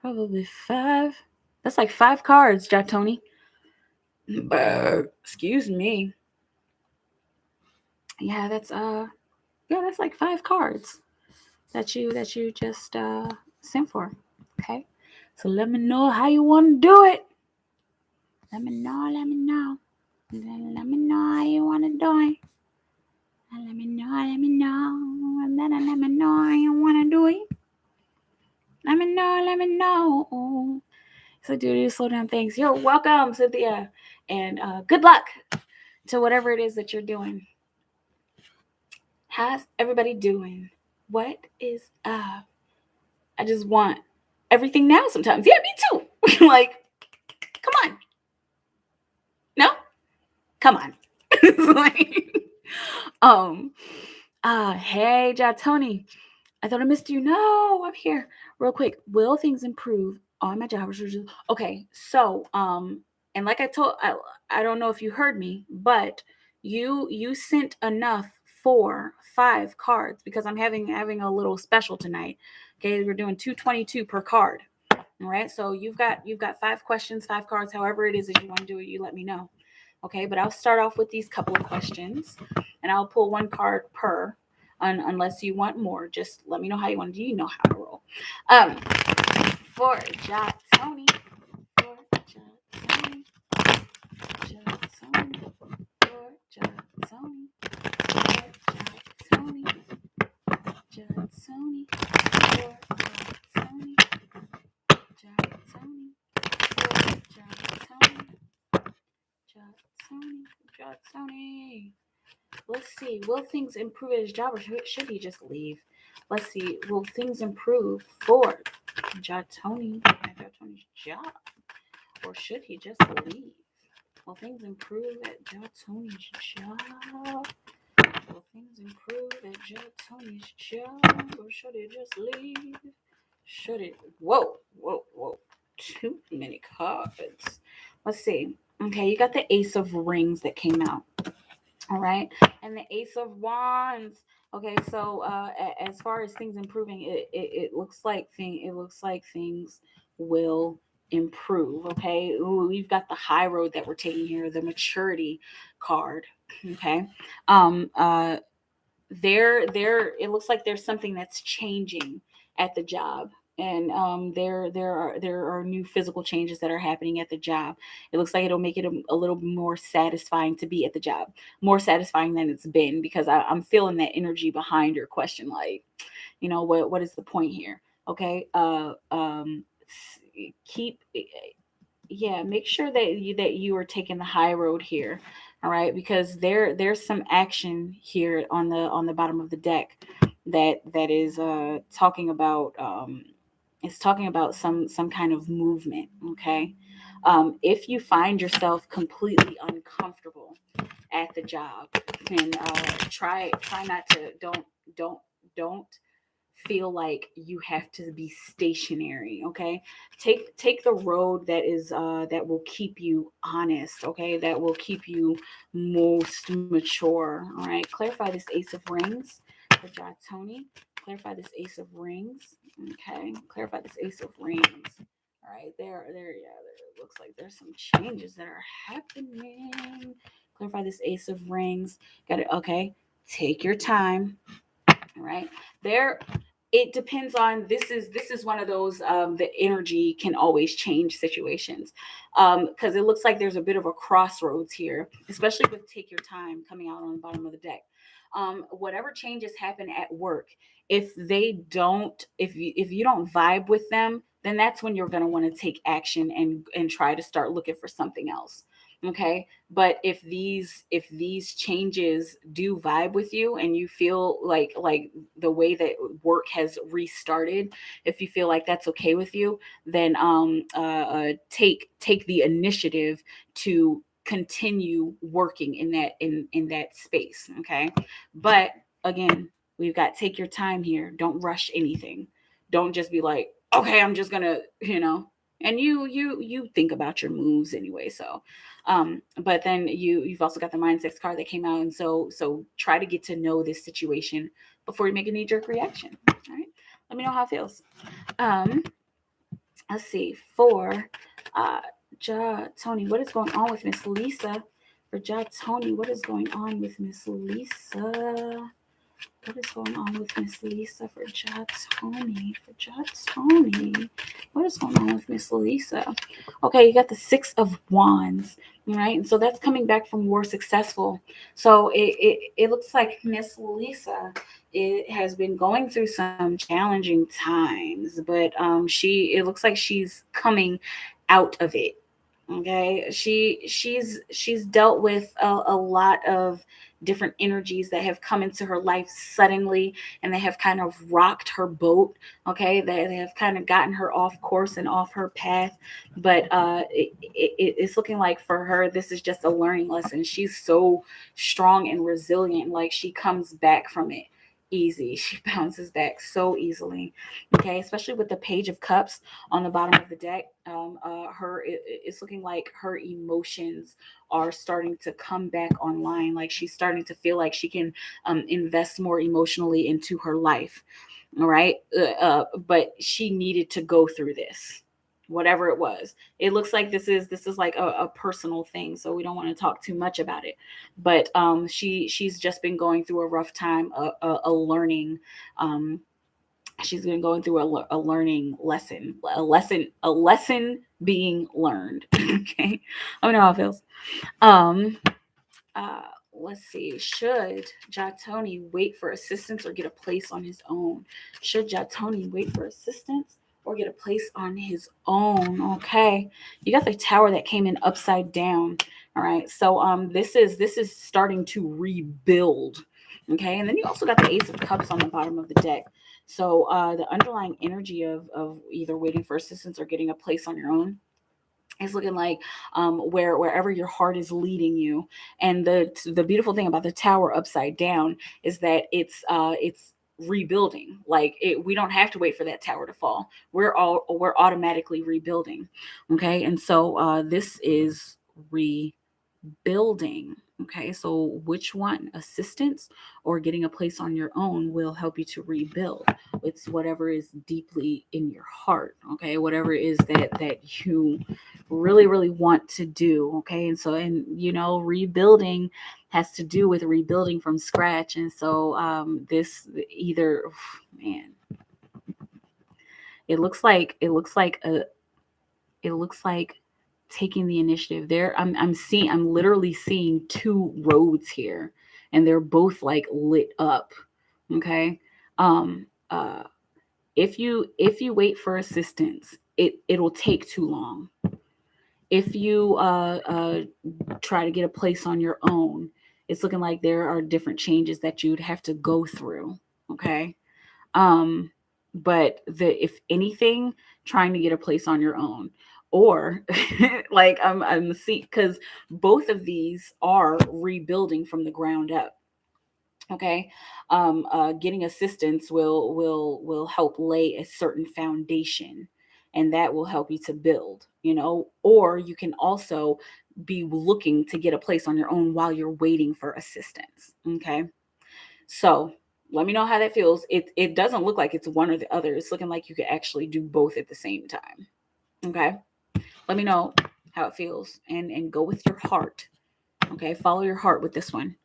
probably 5. That's like 5 cards, Ja Tony. Excuse me. Yeah, that's like 5 cards that you just sent for. Okay, so let me know how you want to do it. Let me know how you want to do it. Let me know how you want to do it. Let me know. So do slow down things. You're welcome, Cynthia, and good luck to whatever it is that you're doing. How's everybody doing? What is up? I just want everything now sometimes. Yeah, me too. Like, come on. No? Come on. Like, hey, Ja Tony. I thought I missed you. No, I'm here. Real quick. Will things improve all my jobbers are just okay. So and like I don't know if you heard me, but you sent enough for 5 cards because I'm having a little special tonight. Okay, we're doing 222 per card. All right, so you've got 5 questions, 5 cards, however it is that you want to do it, you let me know. Okay, but I'll start off with these couple of questions, and I'll pull 1 card per, unless you want more. Just let me know how you want to do. You know how to roll. For Jot Tony, for Jot Tony, Jot Tony, for Jot Tony, for Jot Tony, Jot Tony, for Jot Tony, Jot Tony, for Jot Tony, Jot Tony, Jot Tony. Let's see. Will things improve at his job, or should he just leave? Let's see. Will things improve for Jot Tony at Jot Tony's job, or should he just leave? Will things improve at Jot Tony's job? Will things improve at Jot Tony's job, or should he just leave? Should it? Whoa. Too many cards. Let's see. Okay, you got the Ace of Rings that came out. All right, and the Ace of Wands. Okay, so as far as things improving, it looks like things will improve. Okay, we've got the high road that we're taking here, the maturity card. Okay, there it looks like there's something that's changing at the job, and there are new physical changes that are happening at the job. It looks like it'll make it a little more satisfying to be at the job, more satisfying than it's been, because I'm feeling that energy behind your question, like, what is the point here? Okay, keep make sure that you are taking the high road here. All right, because there's some action here on the bottom of the deck that is talking about it's talking about some kind of movement. Okay, if you find yourself completely uncomfortable at the job, then try not to don't feel like you have to be stationary. Okay, take the road that is that will keep you honest. Okay, that will keep you most mature. All right, clarify this Ace of Rings for Jot Tony. Clarify this Ace of Rings. Okay, clarify this Ace of Rings. All right, there, it looks like there's some changes that are happening. Clarify this Ace of Rings. Got it. Okay, take your time. All right, there, it depends on, this is one of those, the energy can always change situations, because it looks like there's a bit of a crossroads here, especially with take your time coming out on the bottom of the deck. Whatever changes happen at work, if you don't vibe with them, then that's when you're going to want to take action and try to start looking for something else. Okay, but if these changes do vibe with you, and you feel like the way that work has restarted, if you feel like that's okay with you, then take the initiative to continue working in that space. Okay, but again, we've got take your time here. Don't rush anything. Don't just be like, okay, I'm just gonna, and you think about your moves anyway. So but then you've also got the Mind 6 card that came out, and so try to get to know this situation before you make a knee-jerk reaction. All right, let me know how it feels. Let's see, for Tony, what is going on with Miss Lisa? For Tony, what is going on with Miss Lisa? What is going on with Miss Lisa for Tony? For Tony, what is going on with Miss Lisa? Okay, you got the 6 of Wands, right? And so that's coming back from war successful. So it looks like Miss Lisa, it has been going through some challenging times, but it looks like she's coming out of it. Okay, she's dealt with a lot of different energies that have come into her life suddenly, and they have kind of rocked her boat. Okay, they have kind of gotten her off course and off her path, but it's looking like for her this is just a learning lesson. She's so strong and resilient, like she comes back from it easy. She bounces back so easily. Okay, especially with the Page of Cups on the bottom of the deck. It's looking like her emotions are starting to come back online. Like she's starting to feel like she can invest more emotionally into her life. All right, but she needed to go through this, whatever it was. It looks like this is like a personal thing, so we don't want to talk too much about it. But she's just been going through a rough time, a learning. She's been going through a learning lesson, a lesson being learned. Okay, I don't know how it feels. Um, uh, let's see. Should Jatoni wait for assistance or get a place on his own? Should Jatoni wait for assistance or get a place on his own? Okay, you got the Tower that came in upside down. All right, so this is starting to rebuild. Okay, and then you also got the Ace of Cups on the bottom of the deck. So the underlying energy of either waiting for assistance or getting a place on your own, it's looking like wherever your heart is leading you. And the beautiful thing about the Tower upside down is that it's rebuilding. Like we don't have to wait for that tower to fall. We're automatically rebuilding. Okay, and so this is rebuilding. Okay, so which one, assistance or getting a place on your own, will help you to rebuild? It's whatever is deeply in your heart. Okay, whatever it is that you really want to do. Okay, and so, and rebuilding has to do with rebuilding from scratch. And so this either, man, it looks like taking the initiative there. I'm literally seeing two roads here, and they're both like lit up. Okay, um uh if you wait for assistance, it'll take too long. If you try to get a place on your own, it's looking like there are different changes that you'd have to go through. Okay, um but if anything, trying to get a place on your own, or like I'm seeing, because both of these are rebuilding from the ground up. Okay, getting assistance will help lay a certain foundation, and that will help you to build. Or you can also be looking to get a place on your own while you're waiting for assistance. Okay, so let me know how that feels. It doesn't look like it's one or the other. It's looking like you could actually do both at the same time. Okay, let me know how it feels, and go with your heart. Okay, follow your heart with this one.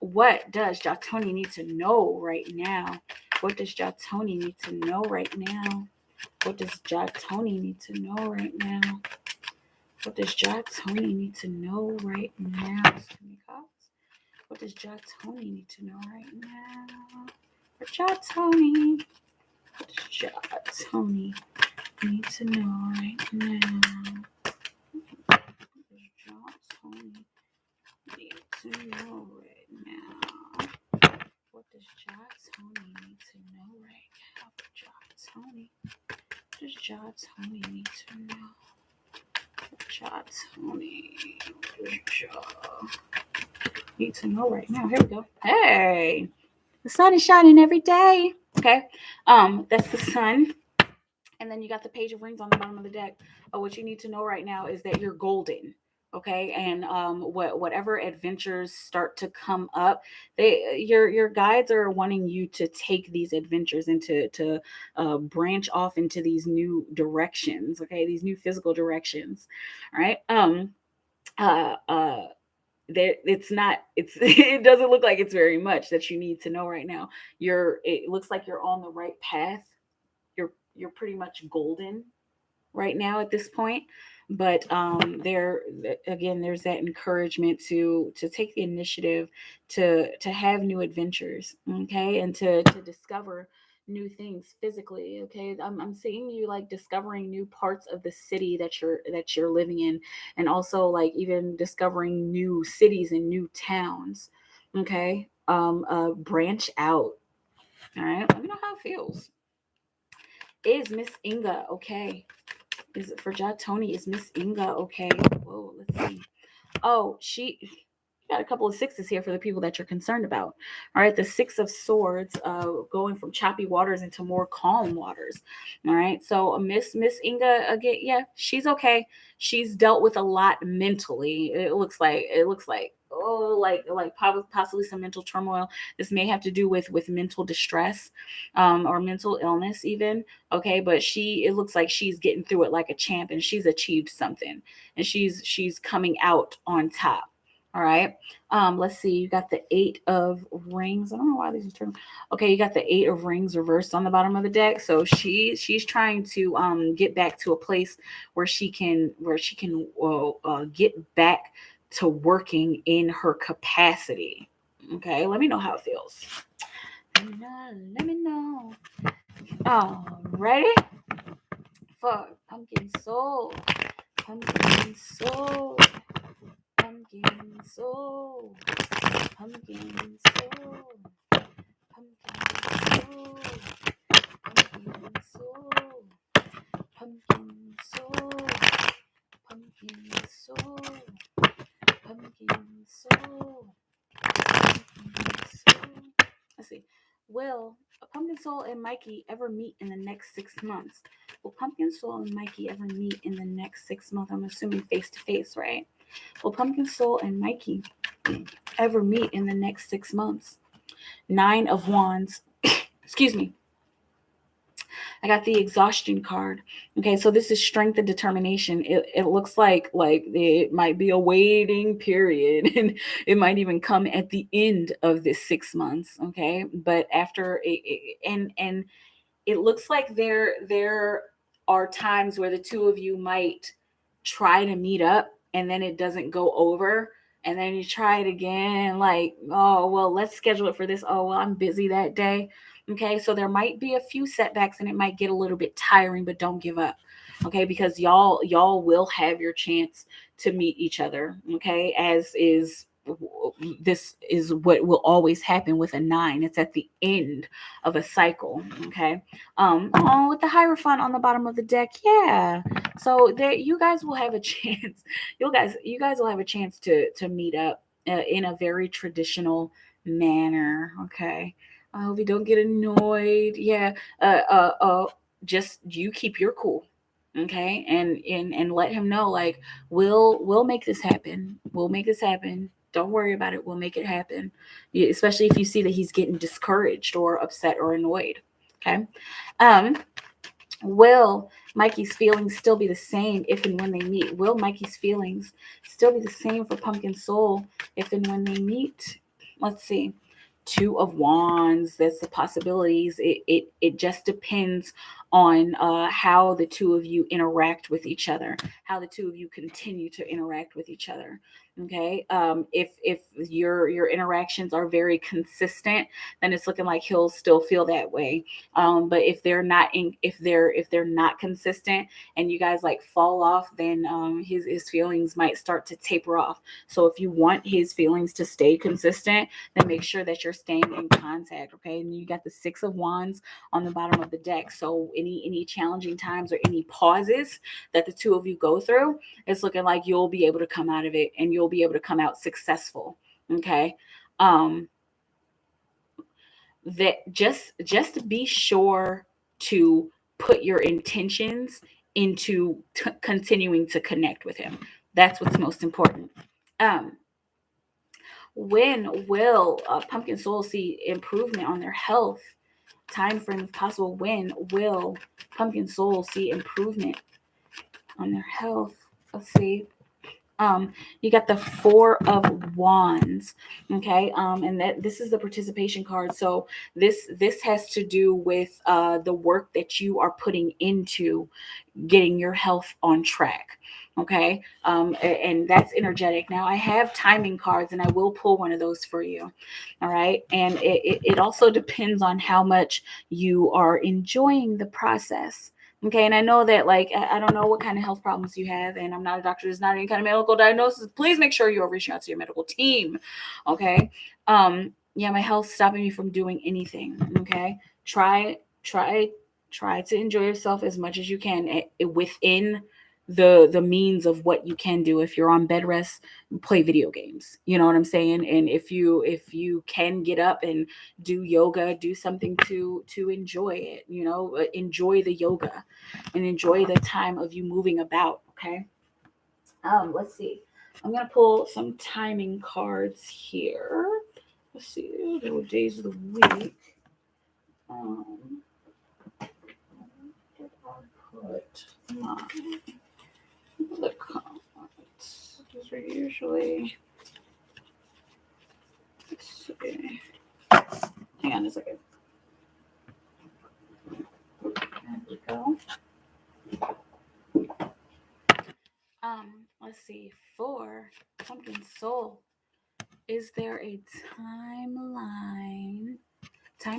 What does Jatoni need to know right now? What does Jatoni need to know right now? What does Jatoni need to know right now? What does Jatoni need to know right now? What does Jatoni need to know right now? For Jatoni. What does Jatoni need to know right now? What does Jatoni need to know right now? What does Jatoni need to know right now? Jatoni. What does Jatoni need to know? Jatoni. Need to know right now. Here we go. Hey, the sun is shining every day. Okay, that's the sun. And then you got the Page of Rings on the bottom of the deck. What you need to know right now is that you're golden. Okay, and whatever adventures start to come up, your guides are wanting you to take these adventures and to branch off into these new directions. Okay, these new physical directions. All right. Uh, uh, there it doesn't look like it's very much that you need to know right now. It looks like you're on the right path. You're pretty much golden right now at this point. But there again, there's that encouragement to take the initiative to have new adventures. Okay, and to discover new things physically. Okay, I'm seeing you like discovering new parts of the city that you're living in, and also like even discovering new cities and new towns. Okay, branch out. All right, let me know how it feels. Is Miss Inga okay? Is it for Jatoni? Is Miss Inga okay? Whoa, let's see. Oh, got a couple of sixes here for the people that you're concerned about. All right, the Six of Swords, going from choppy waters into more calm waters. All right, so Miss Inga again, yeah, she's okay. She's dealt with a lot mentally. It looks like oh, like possibly some mental turmoil. This may have to do with mental distress, or mental illness even. Okay, but it looks like she's getting through it like a champ, and she's achieved something, and she's coming out on top. All right. Let's see. You got the Eight of Rings. I don't know why these are turning. Okay, you got the Eight of Rings reversed on the bottom of the deck. So she's trying to get back to a place where she can get back to working in her capacity. Okay, let me know how it feels. Let me know. Let me know. Ready for Pumpkin Soul. Pumpkin Soul. Pumpkin Soul. Pumpkin Soul. Pumpkin Soul. Pumpkin Soul. Pumpkin Soul. Pumpkin Soul. Pumpkin Soul. Pumpkin Soul. Let's see. Will Pumpkin Soul and Mikey ever meet in the next 6 months? Will Pumpkin Soul and Mikey ever meet in the next 6 months? I'm assuming face to face, right? Will Pumpkin Soul and Mikey ever meet in the next 6 months? Nine of Wands. Excuse me. I got the Exhaustion card. Okay, so this is strength and determination. It looks like it might be a waiting period, and it might even come at the end of this 6 months. Okay, but after and it looks like there are times where the two of you might try to meet up, and then it doesn't go over. And then you try it again, like, oh, well, let's schedule it for this. Oh, well, I'm busy that day. Okay, so there might be a few setbacks and it might get a little bit tiring, but don't give up. Okay, because y'all will have your chance to meet each other. Okay, this is what will always happen with a 9. It's at the end of a cycle. Okay. With the Hierophant on the bottom of the deck, yeah. So there, you guys will have a chance. You guys will have a chance to meet up in a very traditional manner. Okay. I hope you don't get annoyed. Yeah. Just you keep your cool. Okay. And let him know, like, we'll make this happen. We'll make this happen. Don't worry about it. We'll make it happen. Especially if you see that he's getting discouraged or upset or annoyed. Okay. Will Mikey's feelings still be the same if and when they meet? Will Mikey's feelings still be the same for Pumpkin Soul if and when they meet? Let's see. Two of Wands. That's the possibilities. It just depends on how the two of you interact with each other, how the two of you continue to interact with each other. Okay. If your interactions are very consistent, then it's looking like he'll still feel that way. But if they're not consistent and you guys like fall off, then his feelings might start to taper off. So if you want his feelings to stay consistent, then make sure that you're staying in contact. Okay. And you got the Six of Wands on the bottom of the deck. So any challenging times or any pauses that the two of you go through, it's looking like you'll be able to come out of it and you'll be able to come out successful. Okay. That just be sure to put your intentions into continuing to connect with him. That's what's most important. When will Pumpkin Soul see improvement on their health? Time frame if possible. When will Pumpkin Soul see improvement on their health? Let's see. You got the Four of Wands. Okay. And this is the participation card. So this has to do with the work that you are putting into getting your health on track. Okay. And that's energetic. Now I have timing cards and I will pull one of those for you. All right. And it also depends on how much you are enjoying the process. Okay, and I know that, like, I don't know what kind of health problems you have, and I'm not a doctor. There's not any kind of medical diagnosis. Please make sure you are reaching out to your medical team. Okay. Yeah, my health's stopping me from doing anything. Okay. Try to enjoy yourself as much as you can within the means of what you can do. If you're on bed rest, play video games. You know what I'm saying? And if you can get up and do yoga, do something to enjoy it. Enjoy the yoga and enjoy the time of you moving about. Okay. Let's see. I'm gonna pull some timing cards here. Let's see the days of the week. Did I put my the cards? These are usually. Let's see. Hang on a second. There we go. Let's see. For Pumpkin Soul, is there a time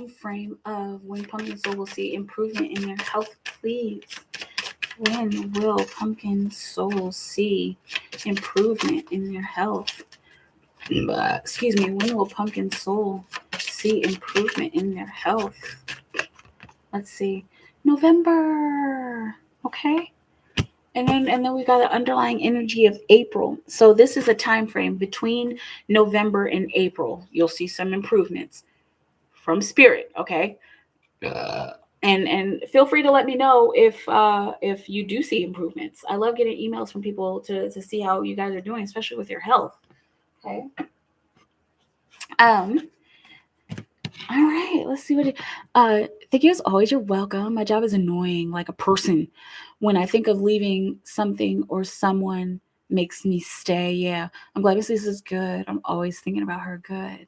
frame of when Pumpkin Soul will see improvement in their health, please? When will Pumpkin Soul see improvement in their health? Excuse me. When will Pumpkin Soul see improvement in their health? Let's see. November. Okay. And then we got the underlying energy of April. So this is a time frame between November and April. You'll see some improvements from Spirit. Okay. And feel free to let me know if you do see improvements. I love getting emails from people to see how you guys are doing, especially with your health. Okay. All right, let's see what thank you as always. You're welcome. My job is annoying like a person. When I think of leaving, something or someone makes me stay. Yeah, I'm glad this is good. I'm always thinking about her good.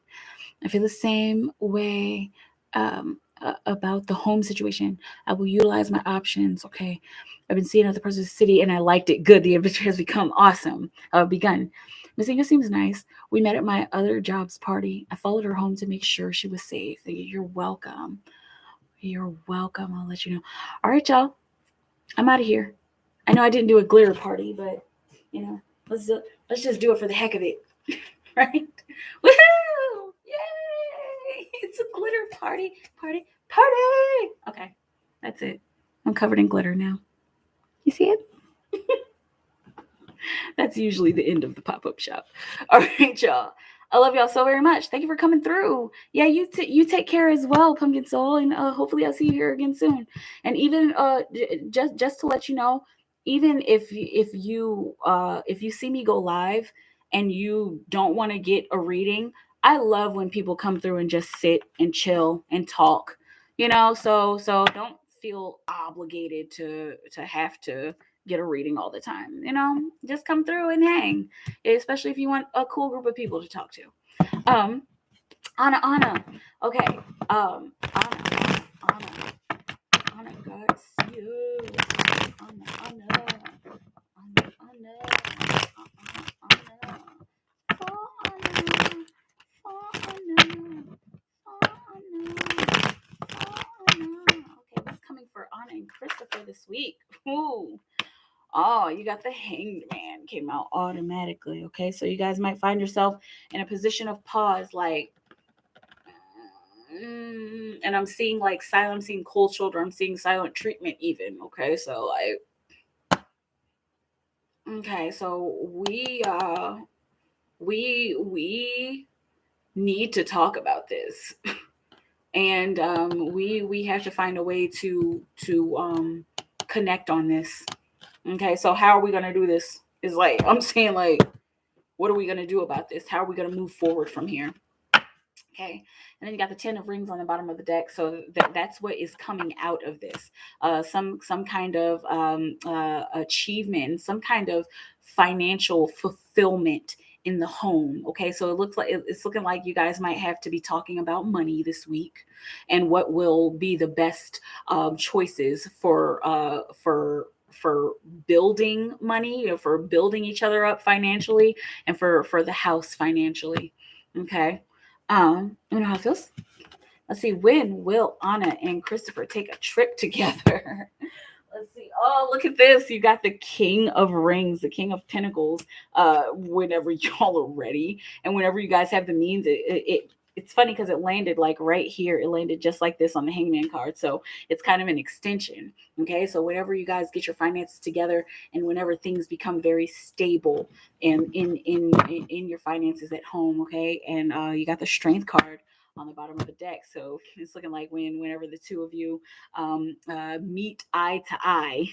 I feel the same way about the home situation. I will utilize my options. Okay. I've been seeing other parts of the city and I liked it. Good. The adventure has become awesome. Begun. Miss Inga seems nice. We met at my other job's party. I followed her home to make sure she was safe. You're welcome. You're welcome. I'll let you know. All right, y'all. I'm out of here. I know I didn't do a glitter party, but let's just do it for the heck of it. Right? Woohoo! Yay! It's a glitter party. Okay. That's it. I'm covered in glitter now. You see it? That's usually the end of the pop-up shop. All right, y'all. I love y'all so very much. Thank you for coming through. Yeah, you take care as well, Pumpkin Soul, and hopefully I'll see you here again soon. And even just to let you know, even if you see me go live and you don't want to get a reading, I love when people come through and just sit and chill and talk. So don't feel obligated to have to get a reading all the time. Just come through and hang, especially if you want a cool group of people to talk to. Anna. Okay. Anna Garcia. Anna. Okay, what's coming for Anna and Christopher this week? Ooh. Oh, you got the Hanged Man came out automatically. Okay, so you guys might find yourself in a position of pause, like, and I'm seeing like silent, I'm seeing cold shoulder, I'm seeing silent treatment even. Okay, so we need to talk about this, and we have to find a way to connect on this. Okay, so how are we gonna do this? Is like I'm saying, like, what are we gonna do about this? How are we gonna move forward from here? Okay, and then you got the 10 of rings on the bottom of the deck, so that's what is coming out of this. Some kind of achievement, some kind of financial fulfillment in the home. Okay, so it's looking like you guys might have to be talking about money this week and what will be the best choices for building money, for building each other up financially, and for the house financially. Okay. You know how it feels? Let's see. When will Anna and Christopher take a trip together? Let's see. Oh, look at this. You got the King of Rings, the King of Pentacles, whenever y'all are ready. And whenever you guys have the means, it's funny because it landed like right here. It landed just like this on the hangman card. So it's kind of an extension. Okay. So whenever you guys get your finances together and whenever things become very stable in your finances at home. Okay. And you got the strength card on the bottom of the deck. So it's looking like whenever the two of you meet eye to eye,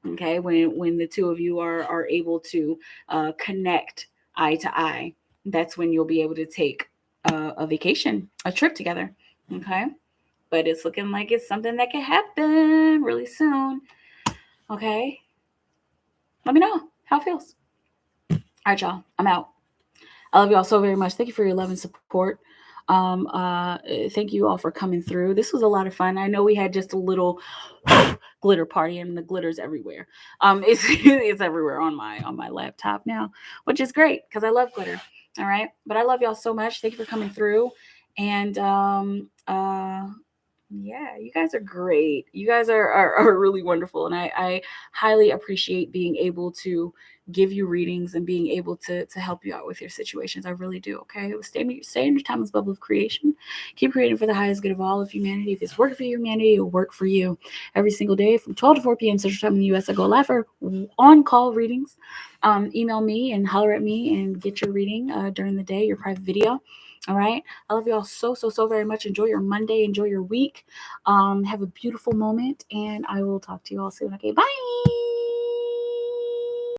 okay, when the two of you are able to connect eye to eye, that's when you'll be able to take a vacation, a trip together. Okay. But it's looking like it's something that can happen really soon. Okay. Let me know how it feels. All right, y'all. I'm out. I love you all so very much. Thank you for your love and support. Thank you all for coming through. This was a lot of fun. I know we had just a little glitter party, and the glitter's everywhere. It's everywhere on my laptop now, which is great because I love glitter. All right, but I love y'all so much. Thank you for coming through, and yeah, you guys are great. You guys are really wonderful, and I highly appreciate being able to give you readings and being able to help you out with your situations. I really do. Okay, stay in your timeless bubble of creation. Keep creating for the highest good of all of humanity. If it's working for humanity, it'll work for you. Every single day from 12 to 4 p.m. Central Time in the U.S. I go live for on-call readings. Email me and holler at me and get your reading during the day, your private video. All right. I love you all so very much. Enjoy your Monday. Enjoy your week. Have a beautiful moment, and I will talk to you all soon. Okay. Bye.